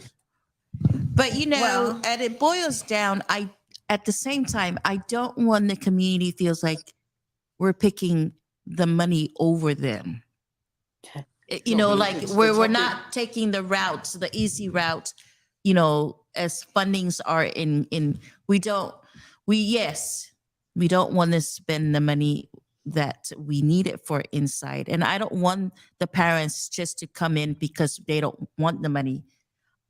But Well- and it boils down. At the same time, I don't want the community feels like we're picking the money over them. Like we're not taking the routes, the easy route, as fundings are in we don't want to spend the money that we need it for inside. And I don't want the parents just to come in because they don't want the money.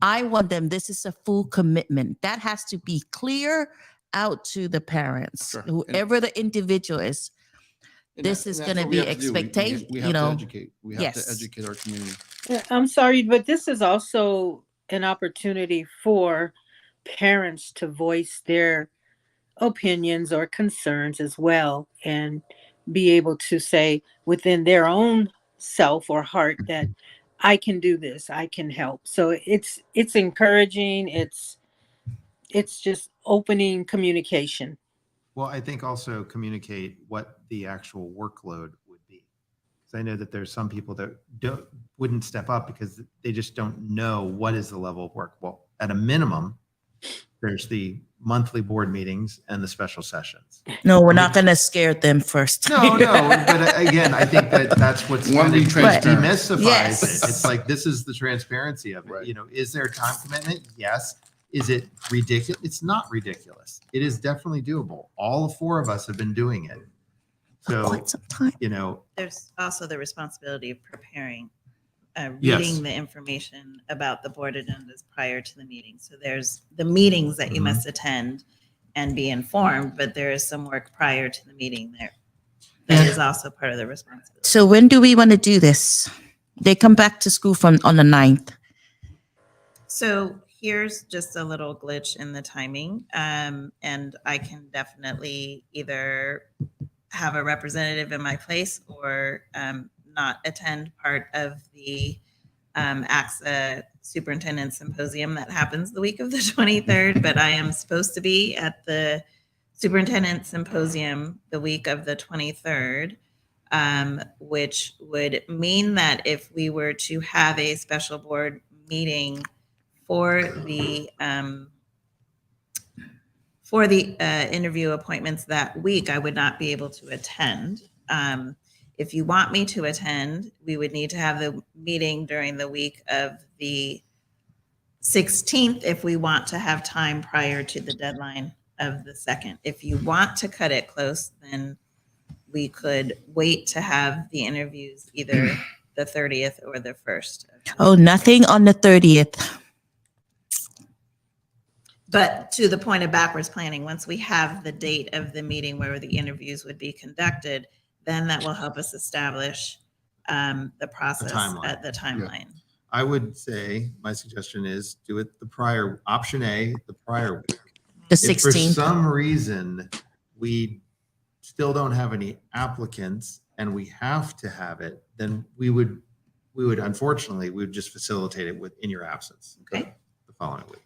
I want them, this is a full commitment. That has to be clear out to the parents, Sure. whoever the individual is. This is going to be expectation, We have to educate. We have Yes. to educate our community. I'm sorry, but this is also an opportunity for parents to voice their opinions or concerns as well, and be able to say within their own self or heart that I can do this, I can help. So it's encouraging. It's just opening communication. Well, I think also communicate what the actual workload would be. Because I know that there's some people that wouldn't step up because they just don't know what is the level of work. Well, at a minimum, there's the monthly board meetings and the special sessions. No, we're not going to scare them first. No, but again, I think that's what's Want to be transparent. demystifies Yes. it. It's like, this is the transparency of it. Right. Is there a time commitment? Yes. Is it ridiculous? It's not ridiculous. It is definitely doable. All four of us have been doing it. So, Quite some time. There's also the responsibility of preparing, Yes. reading the information about the board agendas prior to the meeting. So there's the meetings that you must attend and be informed, but there is some work prior to the meeting there. That is also part of the responsibility. So when do we want to do this? They come back to school on the 9th. So here's just a little glitch in the timing. And I can definitely either have a representative in my place or not attend part of the AXA Superintendent Symposium that happens the week of the 23rd, but I am supposed to be at the Superintendent Symposium the week of the 23rd, which would mean that if we were to have a special board meeting for the interview appointments that week, I would not be able to attend. If you want me to attend, we would need to have the meeting during the week of the 16th if we want to have time prior to the deadline of the 2nd. If you want to cut it close, then we could wait to have the interviews either the 30th or the 1st. Oh, nothing on the 30th. But to the point of backwards planning, once we have the date of the meeting where the interviews would be conducted, then that will help us establish the process timeline. at the timeline. I would say my suggestion is do it the prior, option A, the prior week. The If for 16th. some reason we still don't have any applicants and we have to have it, then we would unfortunately, we would just facilitate it in your absence. Okay. The following week.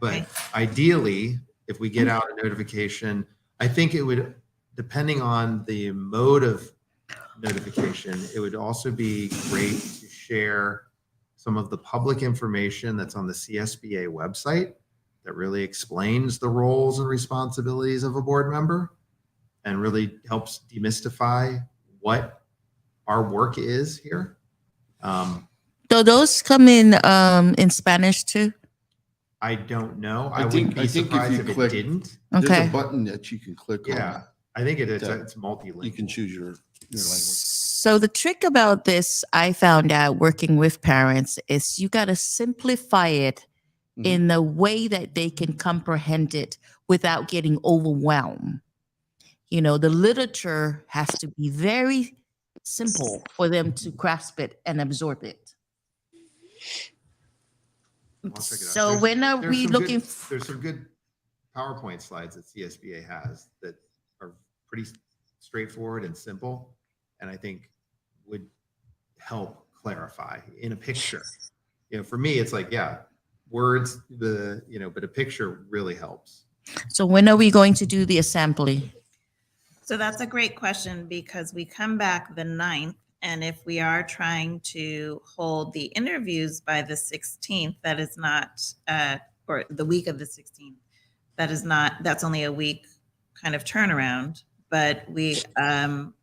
Okay. But ideally, if we get out a notification, I think it would, depending on the mode of notification, it would also be great to share some of the public information that's on the CSBA website that really explains the roles and responsibilities of a board member and really helps demystify what our work is here. Do those come in Spanish too? I don't know. I I think- wouldn't be I think if surprised you if it click- didn't. There's Okay. a button that you can click Yeah, on. I think it's that multilingual. You can choose your language. So the trick about this, I found out working with parents, is you got to simplify it Mhm. in the way that they can comprehend it without getting overwhelmed. You know, the literature has to be very simple for them to grasp it and absorb it. I'll check it out. So There's- when are there's we some good- looking? There's some good PowerPoint slides that CSBA has that are pretty straightforward and simple, and I think would help clarify in a picture. You know, for me, it's like, yeah, words, but a picture really helps. So when are we going to do the assembly? So that's a great question because we come back the 9th, and if we are trying to hold the interviews by the 16th, that is not, or the week of the 16th, that's only a week kind of turnaround. But we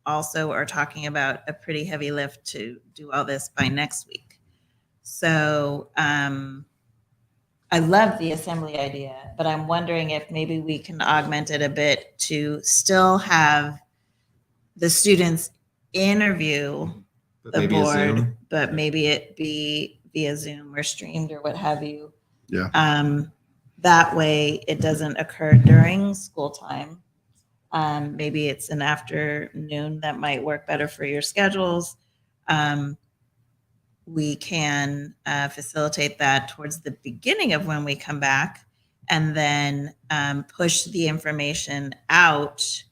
also are talking about a pretty heavy lift to do all this by next week. So I love the assembly idea, but I'm wondering if maybe we can augment it a bit to still have the students interview But the maybe a board, Zoom. but maybe it be via Zoom or streamed or what have you. Yeah. That way it doesn't occur during school time. Maybe it's an afternoon that might work better for your schedules. We can facilitate that towards the beginning of when we come back and then push the information out,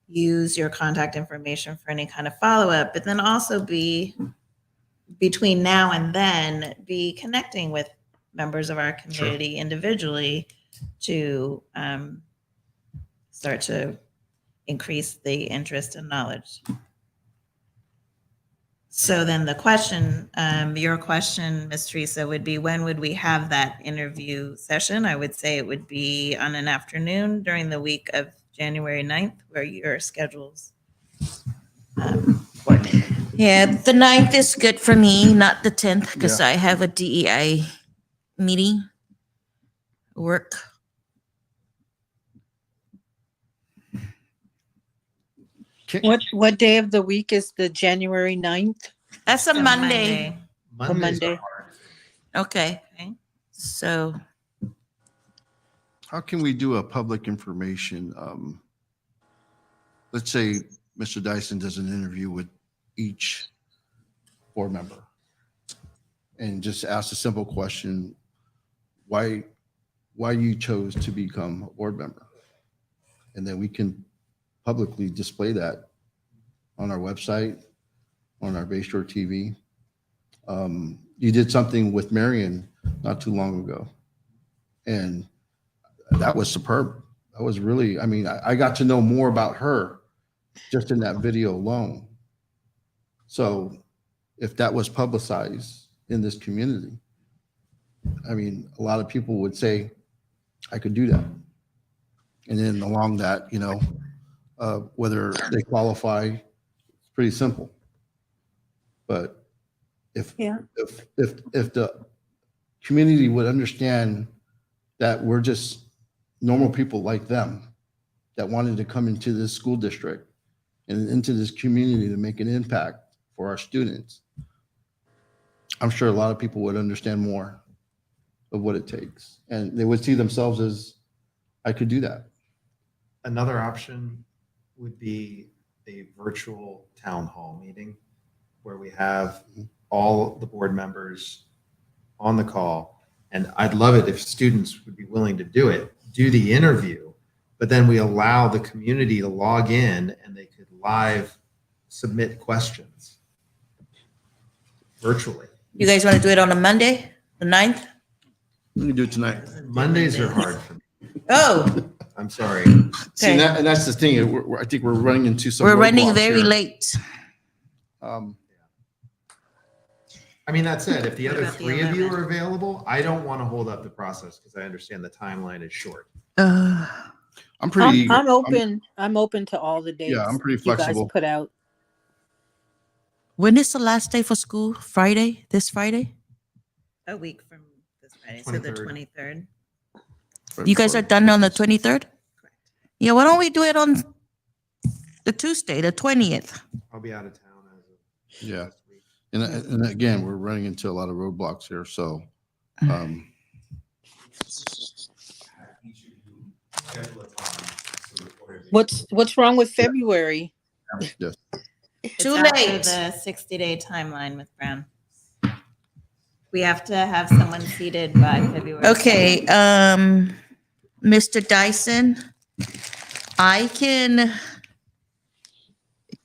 use your contact information for any kind of follow-up, but then also be between now and then be connecting with members of our community individually to start to increase the interest and knowledge. So then the question, your question, Ms. Teresa, would be when would we have that interview session? I would say it would be on an afternoon during the week of January 9th, where your schedules coordinate. Yeah, the 9th is good for me, not the 10th, because Yeah. I have a DEI meeting, work. What day of the week is the January 9th? That's a The Monday. Mondays are Monday. hard. Okay, Okay. so How can we do a public information? Let's say Mr. Dyson does an interview with each board member and just ask a simple question, why you chose to become a board member? And then we can publicly display that on our website, on our Bayshore TV. You did something with Marion not too long ago. And that was superb. That was really, I mean, I got to know more about her just in that video alone. So if that was publicized in this community, I mean, a lot of people would say, I could do that. And then along that, whether they qualify, it's pretty simple. But if the community would understand that we're just normal people like them that wanted to come into this school district and into this community to make an impact for our students, I'm sure a lot of people would understand more of what it takes. And they would see themselves as, I could do that. Another option would be a virtual town hall meeting where we have all the board members on the call. And I'd love it if students would be willing to do the interview, but then we allow the community to log in and they could live submit questions virtually. You guys want to do it on a Monday, the 9th? We can do it tonight. Mondays are hard for me. Oh, I'm sorry. See, okay. and that's the thing. I think we're running into some. We're running roadblocks very here. late. I mean, that said, if the other about the 3 of you 11th? are available, I don't want to hold up the process because I understand the timeline is short. I'm pretty. I'm open. I'm open to all the dates. Yeah, I'm pretty you guys flexible. put out. When is the last day for school? Friday? This Friday? A week from this Friday, so the 23rd. 23rd. You guys are done on the 23rd? Yeah, why don't we do it on the Tuesday, the 20th? I'll be out of town as of Yeah. next week. And again, we're running into a lot of roadblocks here. So, What's wrong with February? yes. It's Too after late. the 60-day timeline with Brown. We have to have someone seated by February. Okay, Mr. Dyson, I can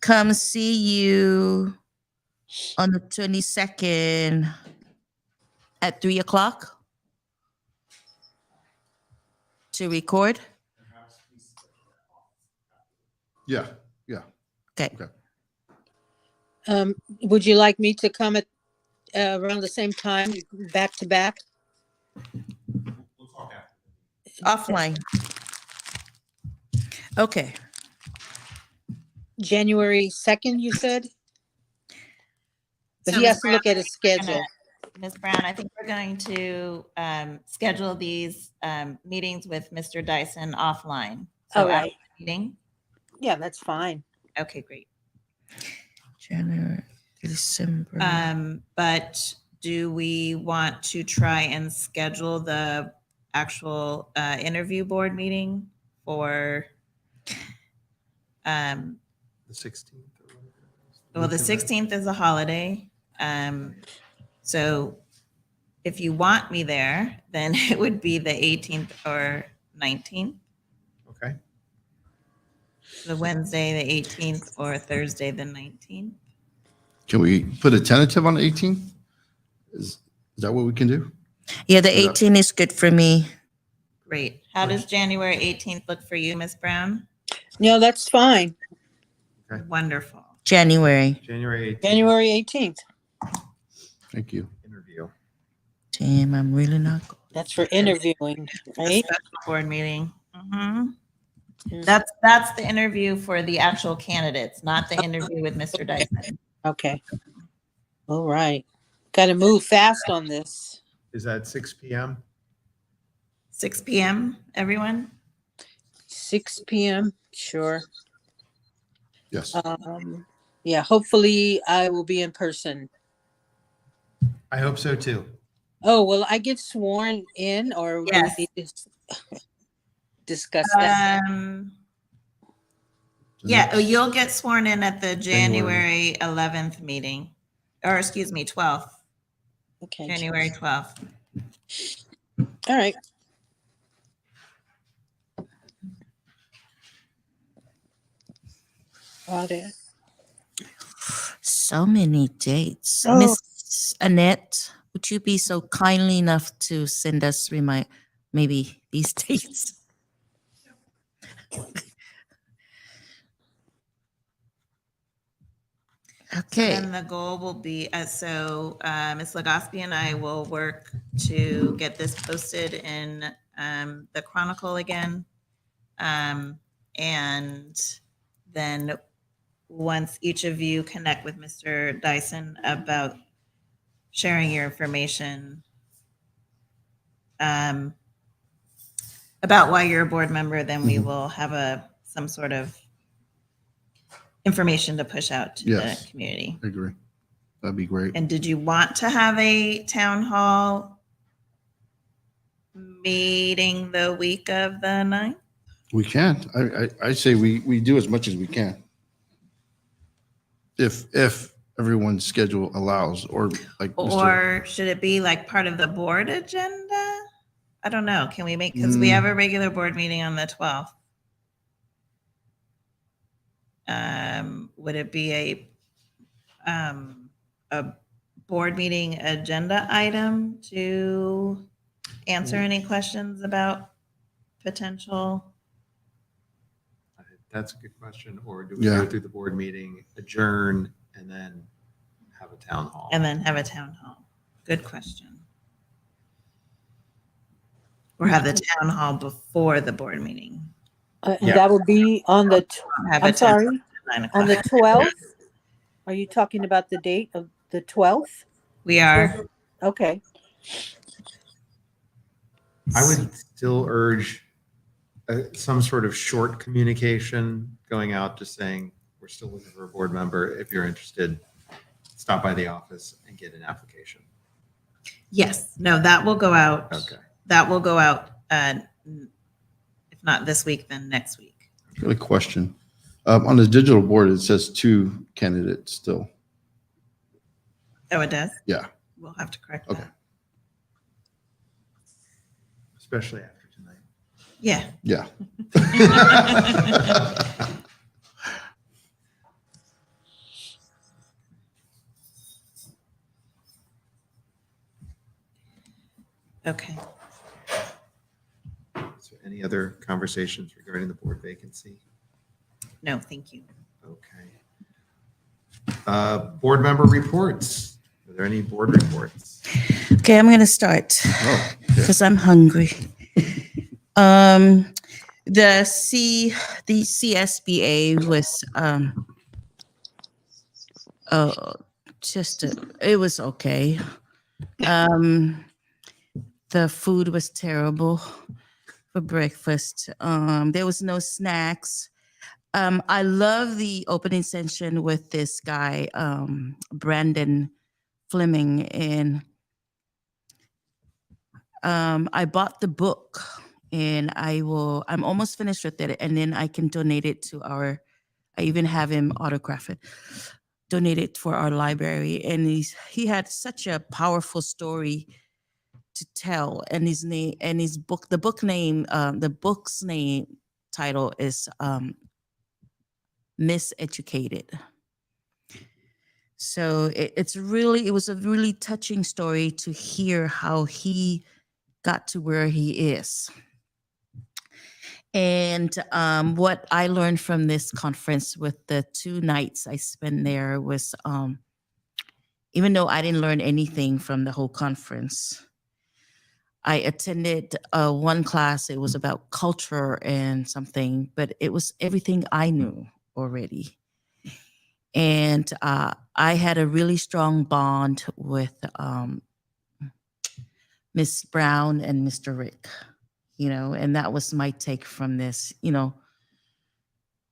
come see you on the 22nd at 3:00 to record. Yeah. Yeah. Okay. Okay. Would you like me to come at around the same time, back to back? Offline. Okay. January 2nd, you said? But So, he has Ms. to look at his schedule. Ms. Brown, I think we're going to schedule these meetings with Mr. Dyson offline. So All right. after the meeting? Yeah, that's fine. Okay, great. January, December. But do we want to try and schedule the actual interview board meeting for, The 16th. well, the 16th is a holiday. So if you want me there, then it would be the 18th or 19th, Okay. the Wednesday, the 18th, or Thursday, the 19th. Can we put a tentative on the 18th? Is that what we can do? Yeah, the Yeah. 18 is good for me. Great. How does January 18th look for you, Ms. Brown? No, that's fine. Okay. Wonderful. January. January 18th January 18th. Thank you. interview. Damn, I'm really not. That's for interviewing, A right? special board meeting. Mhm. Mm. That's the interview for the actual candidates, not the interview with Mr. Dyson. Okay. All right. Got to move fast on this. Is that 6 p.m.? 6 p.m., everyone? 6 p.m. Sure. Yes. Yeah, hopefully I will be in person. I hope so too. Oh, will I get sworn in or do Yes. we need to discuss that? Yeah, oh, you'll get sworn in at the January 11th meeting, or excuse me, 12th, Okay. January 12th. All right. Got it. So many dates. Oh. Miss Miss Annette, would you be so kindly enough to send us maybe these dates? Okay. Then the goal will be, Ms. Legoski and I will work to get this posted in the Chronicle again. And then once each of you connect with Mr. Dyson about sharing your information about why you're a board member, then we will have some sort of information to push out to Yes. the community. I agree. That'd be great. And did you want to have a town hall meeting the week of the 9th? We can. I say we do as much as we can. If everyone's schedule allows, or like Or should it be like part of the board agenda? I don't know. Can we make, because we have a regular board meeting on the 12th. Would it be a board meeting agenda item to answer any questions about potential? That's a good question. Or do we Yeah. go through the board meeting, adjourn, and then have a town hall? And then have a town hall. Good question. Or have the town hall before the board meeting. And Yeah. that will be on the, Have I'm a town hall sorry, at 9 on the o'clock. 12th? Are you talking about the date of the 12th? We are. Okay. I would still urge some sort of short communication going out, just saying, we're still looking for a board member. If you're interested, stop by the office and get an application. Yes. No, that will go out. Okay. That will go out, if not this week, then next week. Got a question. On the digital board, it says 2 candidates still. Oh, it does? Yeah. We'll have to correct Okay. that. Especially after tonight. Yeah. Yeah. Okay. Is there any other conversations regarding the board vacancy? No, thank you. Okay. Board member reports. Are there any board reports? Okay, I'm going to start Oh, because I'm hungry. The CSBA was it was okay. The food was terrible for breakfast. There was no snacks. I love the opening session with this guy, Brandon Fleming, and I bought the book, and I'm almost finished with it, and then I can donate it to I even have him autograph it, donate it for our library. And he had such a powerful story to tell, and the book's name title is Miseducated. So it was a really touching story to hear how he got to where he is. And what I learned from this conference with the 2 nights I spent there was, even though I didn't learn anything from the whole conference, I attended one class. It was about culture and something, but it was everything I knew already. And I had a really strong bond with Miss Brown and Mr. Rick, and that was my take from this.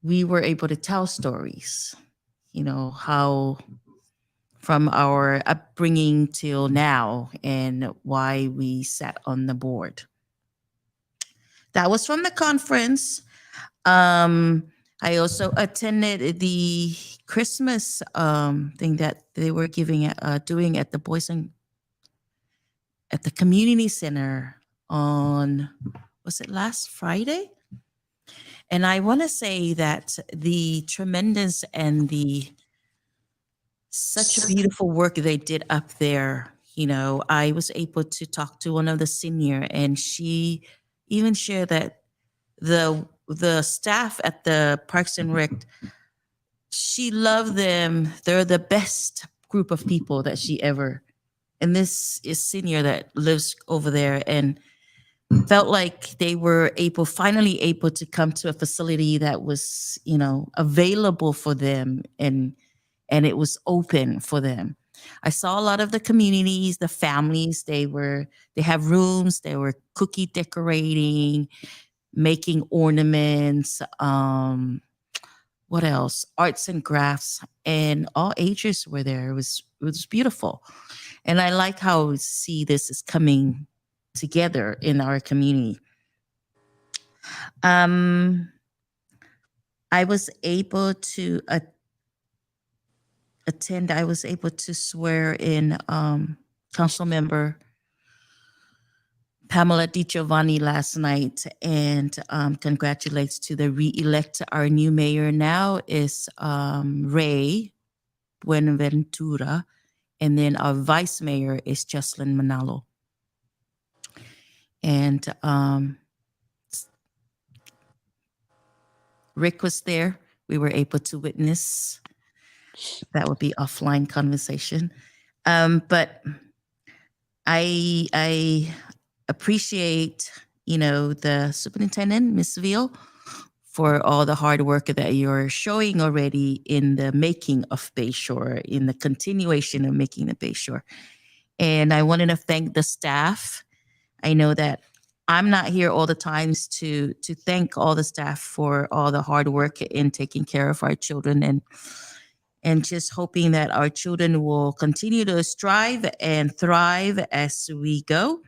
We were able to tell stories, how from our upbringing till now and why we sat on the board. That was from the conference. I also attended the Christmas thing that they were doing at the at the community center on, was it last Friday? And I want to say that the tremendous and the such a beautiful work they did up there. You know, I was able to talk to one of the senior, and she even shared that the staff at the Parks and Rec, she loved them. They're the best group of people that she ever. And this is senior that lives over there, and felt like they were finally able to come to a facility that was, you know, available for them, and it was open for them. I saw a lot of the communities, the families, they have rooms, they were cookie decorating, making ornaments, what else? Arts and crafts, and all ages were there. It was beautiful. And I like how see this is coming together in our community. I was able to attend. I was able to swear in council member Pamela Di Giovanni last night, and congratulates to the re-elect. Our new mayor now is Ray Buenaventura, and then our vice mayor is Jocelyn Manalo. And Rick was there. We were able to witness. That would be offline conversation. But I appreciate, you know, the superintendent, Ms. Veal, for all the hard work that you're showing already in the making of Bayshore, in the continuation of making the Bayshore. And I wanted to thank the staff. I know that I'm not here all the times to thank all the staff for all the hard work in taking care of our children, and just hoping that our children will continue to strive and thrive as we go.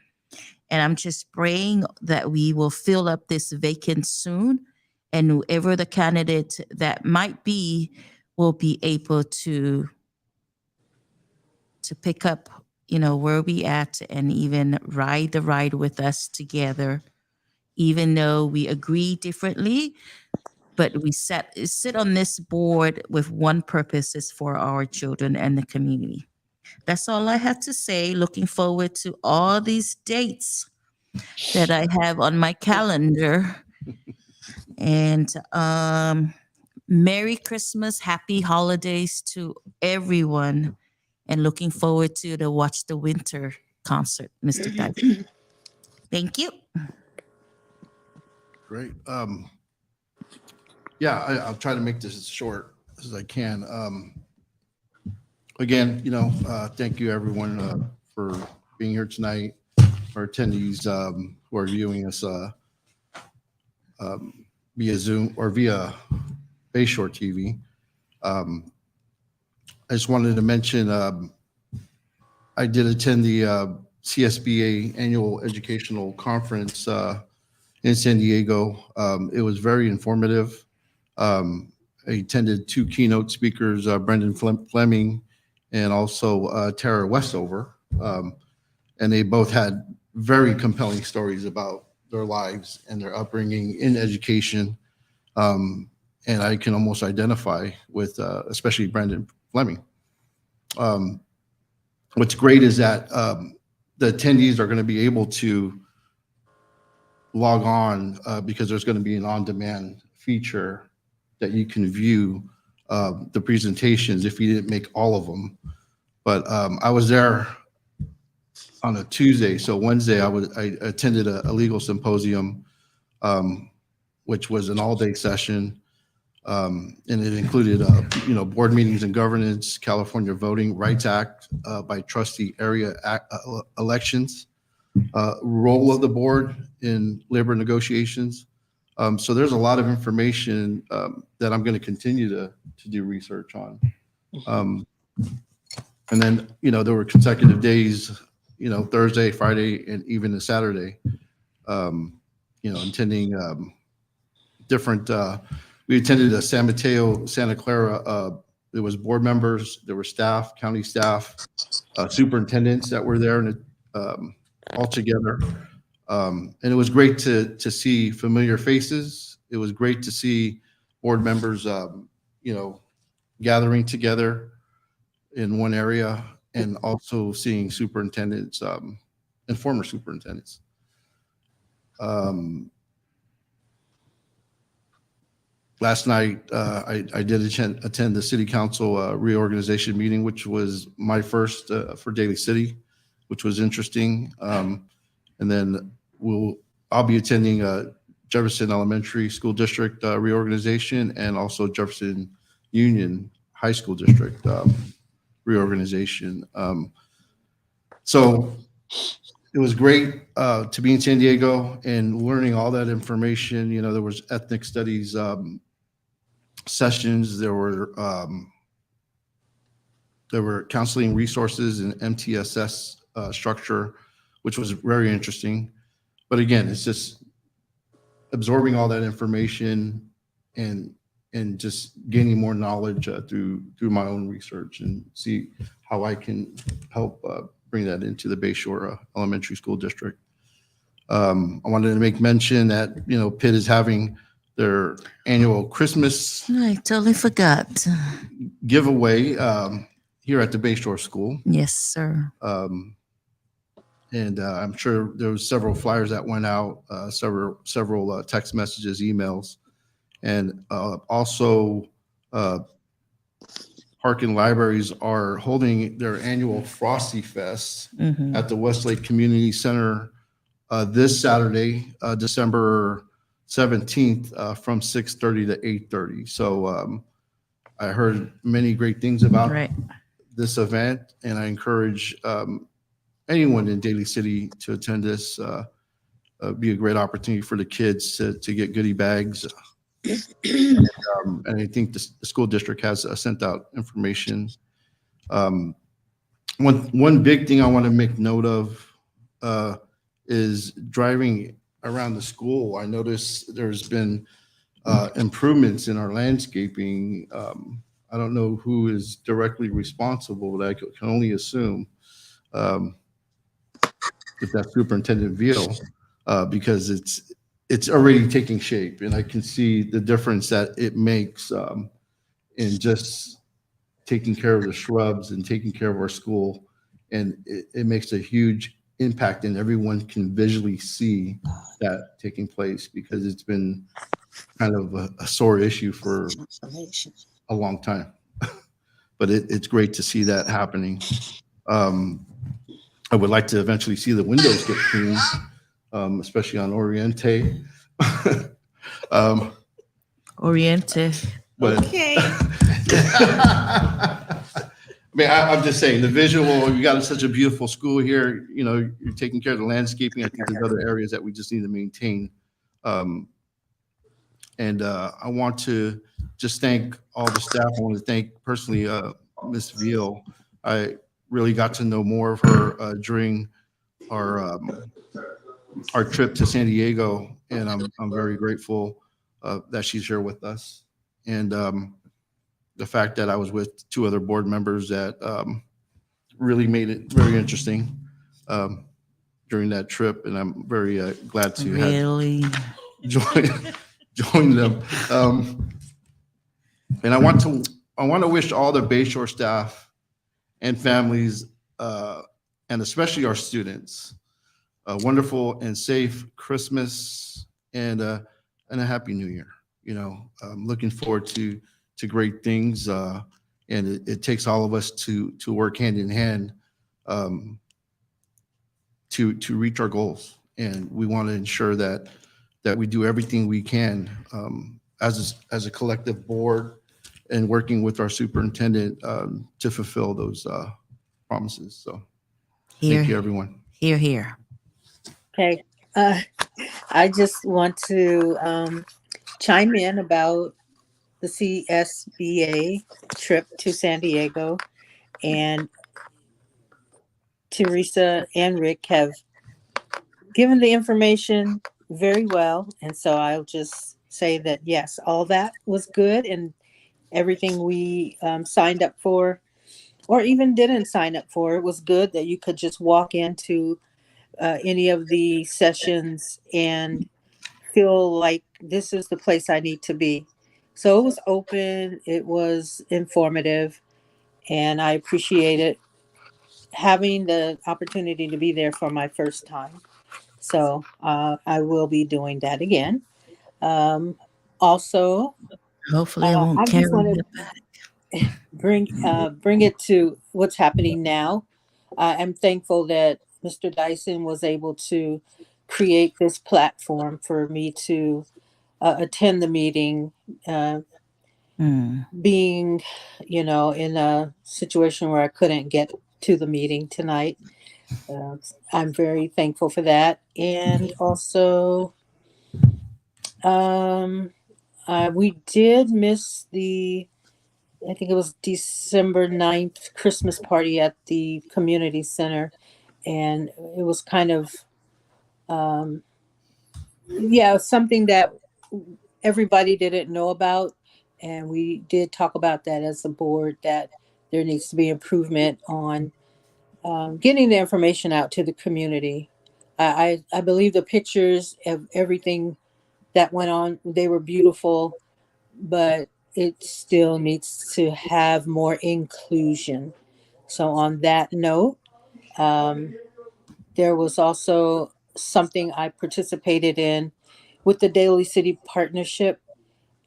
And I'm just praying that we will fill up this vacant soon, and whoever the candidate that might be will be able to pick up, you know, where we at, and even ride the ride with us together, even though we agree differently, but we sit on this board with one purpose, is for our children and the community. That's all I have to say. Looking forward to all these dates that I have on my calendar. And Merry Christmas, Happy Holidays to everyone, and looking forward to the Watch the Winter concert, Mr. Diver. Thank you. Great. Yeah, I'll try to make this as short as I can. Again, you know, thank you everyone for being here tonight, our attendees who are viewing us via Zoom or via Bayshore TV. I just wanted to mention I did attend the CSBA annual educational conference in San Diego. It was very informative. I attended two keynote speakers, Brendan Fleming and also Tara Westover. And they both had very compelling stories about their lives and their upbringing in education. And I can almost identify with especially Brendan Fleming. What's great is that the attendees are going to be able to log on because there's going to be an on-demand feature that you can view the presentations if you didn't make all of them. But I was there on a Tuesday, so Wednesday I attended a legal symposium, which was an all-day session, and it included board meetings and governance, California Voting Rights Act by trustee area elections, role of the board in labor negotiations. So there's a lot of information that I'm going to continue to do research on. And then, there were consecutive days, Thursday, Friday, and even a Saturday, attending different, we attended a San Mateo, Santa Clara, there was board members, there were staff, county staff, superintendents that were there and all together. And it was great to see familiar faces. It was great to see board members, gathering together. in one area, and also seeing superintendents and former superintendents. Last night, I did attend the city council reorganization meeting, which was my first for Daly City, which was interesting. And then I'll be attending Jefferson Elementary School District reorganization, and also Jefferson Union High School District reorganization. So it was great to be in San Diego and learning all that information. You know, there was ethnic studies sessions. There were counseling resources and MTSS structure, which was very interesting. But again, it's just absorbing all that information and just gaining more knowledge through my own research, and see how I can help bring that into the Bayshore Elementary School District. I wanted to make mention that, you know, Pitt is having their annual Christmas I totally forgot. giveaway here at the Bayshore School. Yes, sir. And I'm sure there was several flyers that went out, several text messages, emails, and also Park and Libraries are holding their annual Frosty Fest at the Westlake Community Center this Saturday, December 17th, from 6:30 to 8:30. So I heard many great things about this event, and I encourage anyone in Daly City to attend this. Be a great opportunity for the kids to get goodie bags. And I think the school district has sent out information. One big thing I want to make note of is driving around the school. I noticed there's been improvements in our landscaping. I don't know who is directly responsible, but I can only assume if that's Superintendent Veal, because it's already taking shape, and I can see the difference that it makes in just taking care of the shrubs and taking care of our school. And it makes a huge impact, and everyone can visually see that taking place, because it's been kind of a sore issue for a long time. But it's great to see that happening. I would like to eventually see the windows get cleaned, especially on Oriente. Oriente. But Okay. I mean, I'm just saying, the visual, you got such a beautiful school here, you know, you're taking care of the landscaping. I think there's other areas that we just need to maintain. And I want to just thank all the staff. I want to thank personally Ms. Veal. I really got to know more of her during our trip to San Diego, and I'm very grateful that she's here with us. And the fact that I was with two other board members that really made it very interesting during that trip, and I'm very glad to have join them. And I want to wish all the Bayshore staff and families, and especially our students, a wonderful and safe Christmas and a happy New Year. You know, I'm looking forward to great things, and it takes all of us to work hand in hand to reach our goals. And we want to ensure that we do everything we can as a collective board, and working with our superintendent to fulfill those promises. So thank you, everyone. Here, here. Okay. I just want to chime in about the CSBA trip to San Diego. And Teresa and Rick have given the information very well. And so I'll just say that, yes, all that was good, and everything we signed up for, or even didn't sign up for, it was good that you could just walk into any of the sessions and feel like this is the place I need to be. So it was open, it was informative, and I appreciated having the opportunity to be there for my first time. So I will be doing that again. Also, Hopefully it won't I carry just want you to back. bring it to what's happening now. I'm thankful that Mr. Dyson was able to create this platform for me to attend the meeting, being, in a situation where I couldn't get to the meeting tonight. I'm very thankful for that. And also, we did miss I think it was December 9th Christmas party at the community center. And it was kind of, something that everybody didn't know about. And we did talk about that as a board, that there needs to be improvement on getting the information out to the community. I believe the pictures of everything that went on, they were beautiful, but it still needs to have more inclusion. So on that note, there was also something I participated in with the Daly City Partnership,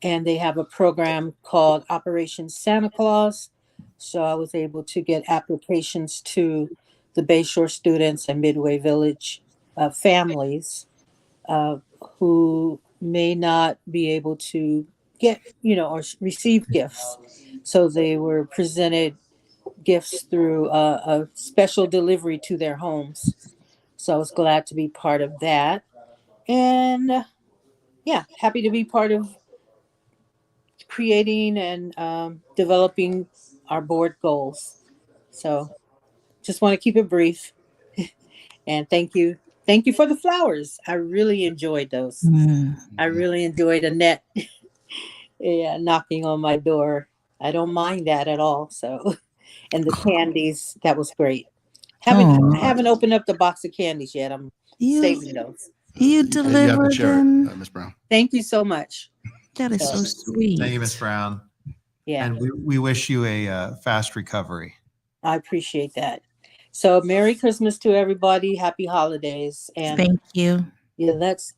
and they have a program called Operation Santa Claus. So I was able to get applications to the Bayshore students and Midway Village families who may not be able to get, or receive gifts. So they were presented gifts through a special delivery to their homes. So I was glad to be part of that. And happy to be part of creating and developing our board goals. So just want to keep it brief. And thank you. Thank you for the flowers. I really enjoyed those. I really enjoyed Annette knocking on my door. I don't mind that at all. So, and the candies, that was great. Haven't opened up the box of candies yet. I'm saving those. You You have to deliver share it, them. Ms. Brown. Thank you so much. That is so sweet. Thank you, Ms. Brown. Yeah, And we wish you a fast recovery. I appreciate that. So Merry Christmas to everybody. Happy holidays. And Thank you. let's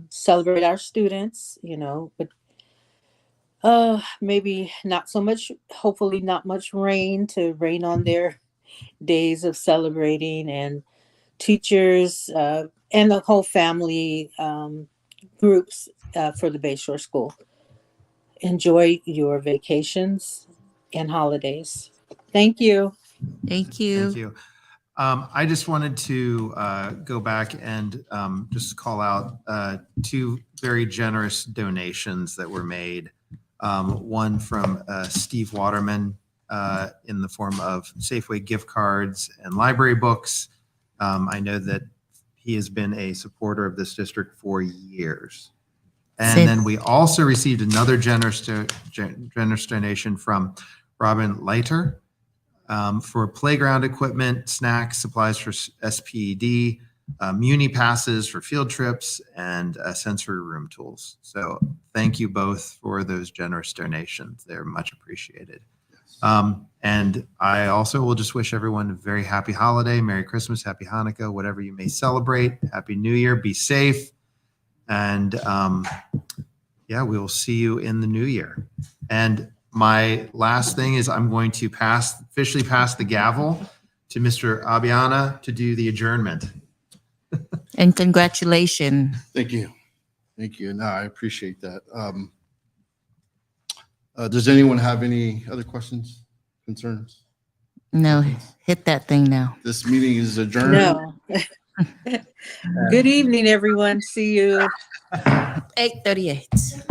celebrate our students, but maybe not so much, hopefully not much rain to rain on their days of celebrating, and teachers and the whole family groups for the Bayshore School. Enjoy your vacations and holidays. Thank you. Thank you. Thank you. I just wanted to go back and just call out two very generous donations that were made. One from Steve Waterman in the form of Safeway gift cards and library books. I know that he has been a supporter of this district for years. And then we also received another generous donation from Robin Leiter for playground equipment, snacks, supplies for SPED, Muni passes for field trips, and sensory room tools. So thank you both for those generous donations. They're much appreciated. And I also will just wish everyone a very happy holiday, Merry Christmas, Happy Hanukkah, whatever you may celebrate. Happy New Year, be safe. And we will see you in the new year. And my last thing is I'm going to officially pass the gavel to Mr. Abiana to do the adjournment. And congratulations. Thank you. Thank you. No, I appreciate that. Does anyone have any other questions, concerns? No, hit that thing now. This meeting is adjourned. No. Good evening, everyone. See you. 8:38.